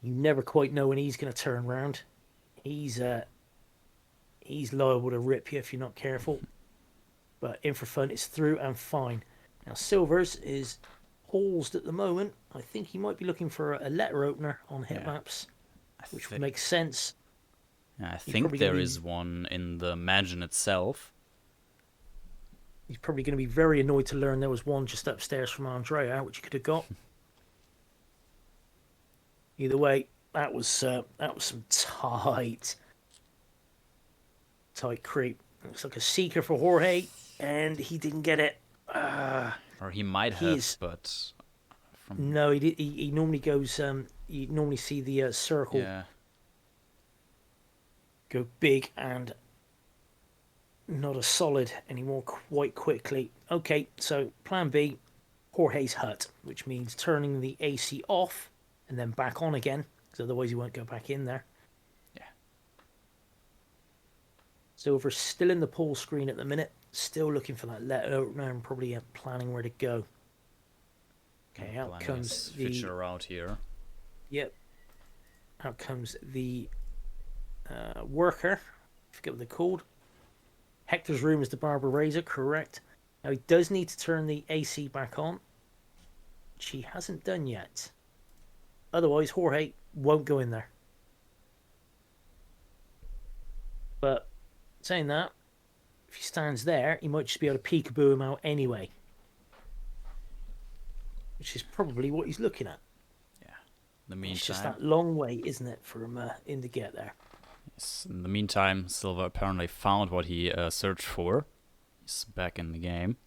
Speaker 3: You never quite know when he's going to turn around. He's liable to rip you if you're not careful. But In4Fun is through and fine. Now Silvers is paused at the moment. I think he might be looking for a letter opener on hit maps, which would make sense.
Speaker 2: Yeah, I think there is one in the mansion itself.
Speaker 3: He's probably going to be very annoyed to learn there was one just upstairs from Andrea, which he could have got. Either way, that was some tight creep. Looks like a seeker for Jorge, and he didn't get it.
Speaker 2: Or he might have, but
Speaker 3: no, he did. He normally goes. You normally see the circle go big and not as solid anymore quite quickly. Okay, so plan B, Jorge's hut, which means turning the AC off and then back on again, because otherwise he won't go back in there.
Speaker 2: Yeah.
Speaker 3: Silver's still in the pool screen at the minute, still looking for that letter opener and probably planning where to go. Okay, out comes the
Speaker 2: feature out here.
Speaker 3: Yep. Out comes the worker. I forget what they're called. Hector's room is the barber razor, correct. Now he does need to turn the AC back on, which he hasn't done yet. Otherwise, Jorge won't go in there. But saying that, if he stands there, he might just be able to peekaboo him out anyway. Which is probably what he's looking at.
Speaker 2: Yeah. In the meantime,
Speaker 3: it's just that long way, isn't it, for him in to get there.
Speaker 2: Yes. In the meantime, Silver apparently found what he searched for. He's back in the game.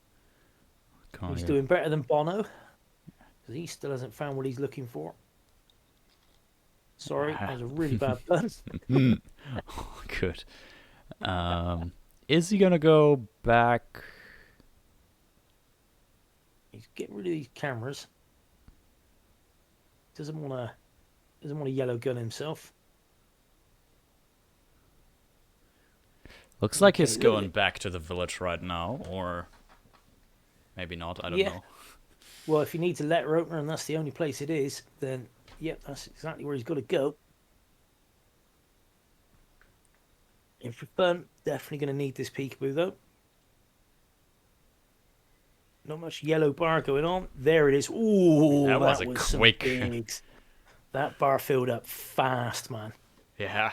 Speaker 3: He's doing better than Bono, because he still hasn't found what he's looking for. Sorry, that was a really bad pun.
Speaker 2: Oh, good. Is he gonna go back?
Speaker 3: He's getting rid of these cameras. Doesn't want to yellow gun himself.
Speaker 2: Looks like he's going back to the village right now, or maybe not. I don't know.
Speaker 3: Well, if you need to letter opener and that's the only place it is, then yep, that's exactly where he's got to go. In4Fun, definitely going to need this peekaboo though. Not much yellow bar going on. There it is. Ooh,
Speaker 2: that was quick.
Speaker 3: That bar filled up fast, man.
Speaker 2: Yeah,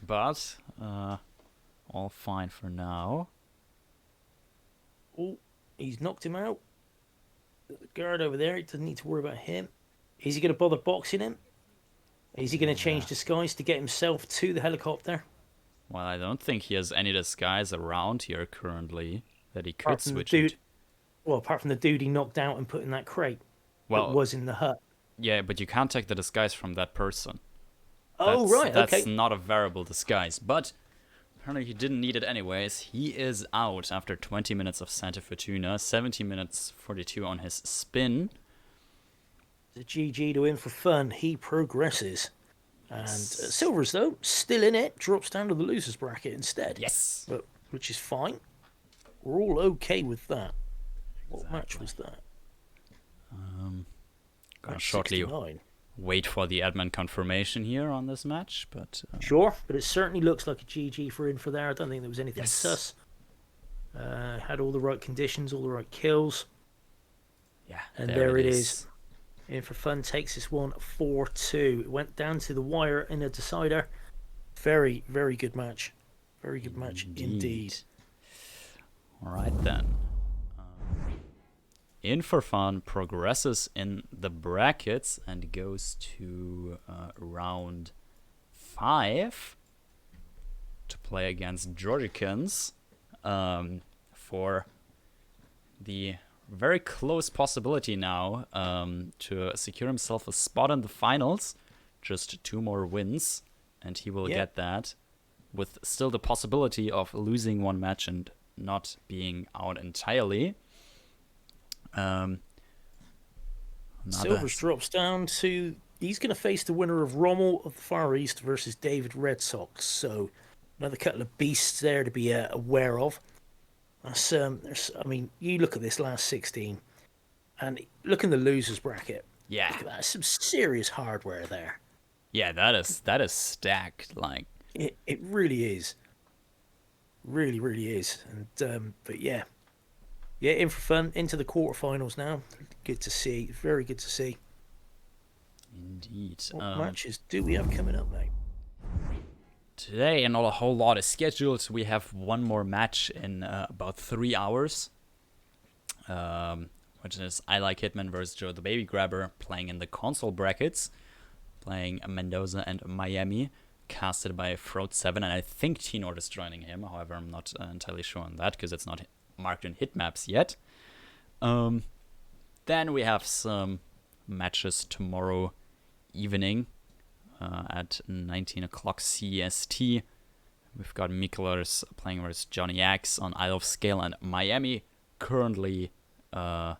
Speaker 2: but all fine for now.
Speaker 3: Oh, he's knocked him out. The guard over there, he doesn't need to worry about him. Is he going to bother boxing him? Is he going to change disguise to get himself to the helicopter?
Speaker 2: Well, I don't think he has any disguise around here currently that he could switch
Speaker 3: it. Well, apart from the dude he knocked out and put in that crate that was in the hut.
Speaker 2: Yeah, but you can't take the disguise from that person.
Speaker 3: Oh, right, okay.
Speaker 2: That's not a variable disguise, but apparently he didn't need it anyways. He is out after 20 minutes of Santa Fortuna, 17 minutes 42 on his spin.
Speaker 3: The GG to In4Fun, he progresses. And Silver's, though, still in it, drops down to the loser's bracket instead.
Speaker 2: Yes.
Speaker 3: Which is fine. We're all okay with that. What match was that?
Speaker 2: Gonna shortly
Speaker 3: 69.
Speaker 2: wait for the admin confirmation here on this match, but
Speaker 3: sure, but it certainly looks like a GG for In4 there. I don't think there was anything sus. Had all the right conditions, all the right kills.
Speaker 2: Yeah,
Speaker 3: and there it is. In4Fun takes this one 4-2. It went down to the wire in a decider. Very, very good match. Very good match indeed.
Speaker 2: All right then. In4Fun progresses in the brackets and goes to round 5 to play against Georgicans for the very close possibility now to secure himself a spot in the finals. Just 2 more wins and he will get that, with still the possibility of losing one match and not being out entirely.
Speaker 3: Silvers drops down to... He's going to face the winner of Rommel of the Far East versus David Red Sox. So another couple of beasts there to be aware of. That's, I mean, you look at this last 16 and look in the losers bracket.
Speaker 2: Yeah.
Speaker 3: Look at that. Some serious hardware there.
Speaker 2: Yeah, that is stacked. Like
Speaker 3: it really is. Really, really is. And but yeah. Yeah, In4Fun into the quarterfinals now. Good to see. Very good to see.
Speaker 2: Indeed.
Speaker 3: What matches do we have coming up, mate?
Speaker 2: Today, not a whole lot is scheduled. We have one more match in about 3 hours. Which is I Like Hitman versus Joe the Baby Grabber, playing in the console brackets. Playing Mendoza and Miami, casted by Froat7, and I think T-Nord is joining him. However, I'm not entirely sure on that, because it's not marked in hit maps yet. Then we have some matches tomorrow evening at 19 o'clock CST. We've got Mikkelers playing versus Johnny Axe on Isle of Scale and Miami. Currently no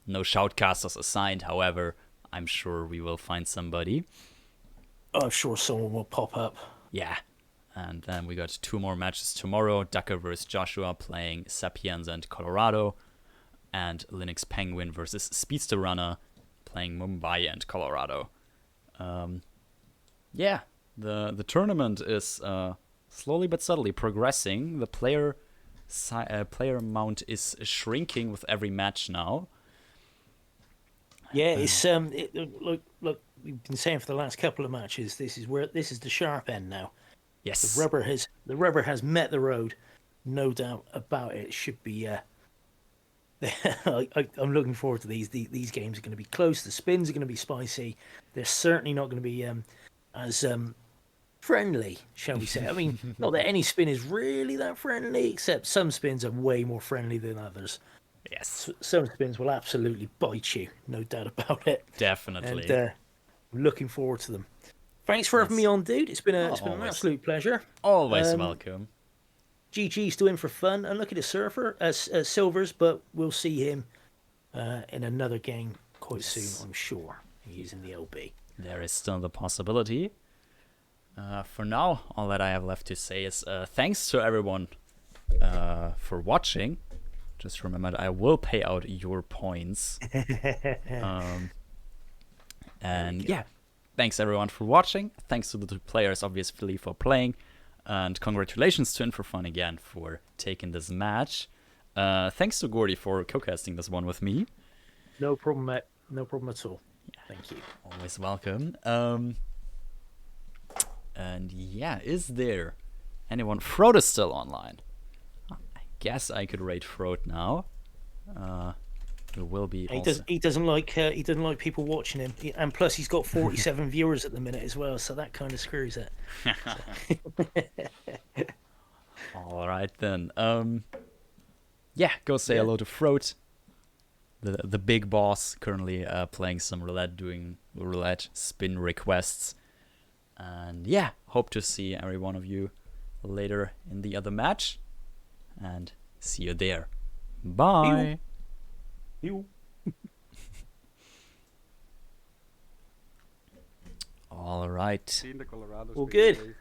Speaker 2: shoutcasters assigned. However, I'm sure we will find somebody.
Speaker 3: I'm sure someone will pop up.
Speaker 2: Yeah. And then we got 2 more matches tomorrow. Ducker versus Joshua playing Sapienza and Colorado. And Linux Penguin versus Speedster Runner playing Mumbai and Colorado. Yeah, the tournament is slowly but subtly progressing. The player amount is shrinking with every match now.
Speaker 3: Yeah, it's look, we've been saying for the last couple of matches, this is the sharp end now.
Speaker 2: Yes.
Speaker 3: The rubber has met the road, no doubt about it. It should be. I'm looking forward to these. These games are going to be close. The spins are going to be spicy. They're certainly not going to be as friendly, shall we say? I mean, not that any spin is really that friendly, except some spins are way more friendly than others.
Speaker 2: Yes.
Speaker 3: Some spins will absolutely bite you, no doubt about it.
Speaker 2: Definitely.
Speaker 3: And I'm looking forward to them. Thanks for having me on, dude. It's been an absolute pleasure.
Speaker 2: Always welcome.
Speaker 3: GG's to In4Fun. I'm looking at Surfer Silvers, but we'll see him in another game quite soon, I'm sure. He's in the LB.
Speaker 2: There is still the possibility. For now, all that I have left to say is thanks to everyone for watching. Just remember that I will pay out your points. And yeah, thanks everyone for watching. Thanks to the 2 players, obviously, for playing. And congratulations to In4Fun again for taking this match. Thanks to Gordy for co-casting this one with me.
Speaker 3: No problem, mate. No problem at all. Yeah. Thank you.
Speaker 2: Always welcome. And yeah, is there anyone? Frode is still online. I guess I could rate Frode now. It will be.
Speaker 3: He doesn't like people watching him, and plus he's got 47 viewers at the minute as well, so that kind of screws it.
Speaker 2: All right then. Yeah, go say hello to Frode, the big boss, currently playing some roulette, doing roulette spin requests. And yeah, hope to see every one of you later in the other match, and see you there. Bye.
Speaker 3: You.
Speaker 2: All right.
Speaker 3: Well, good.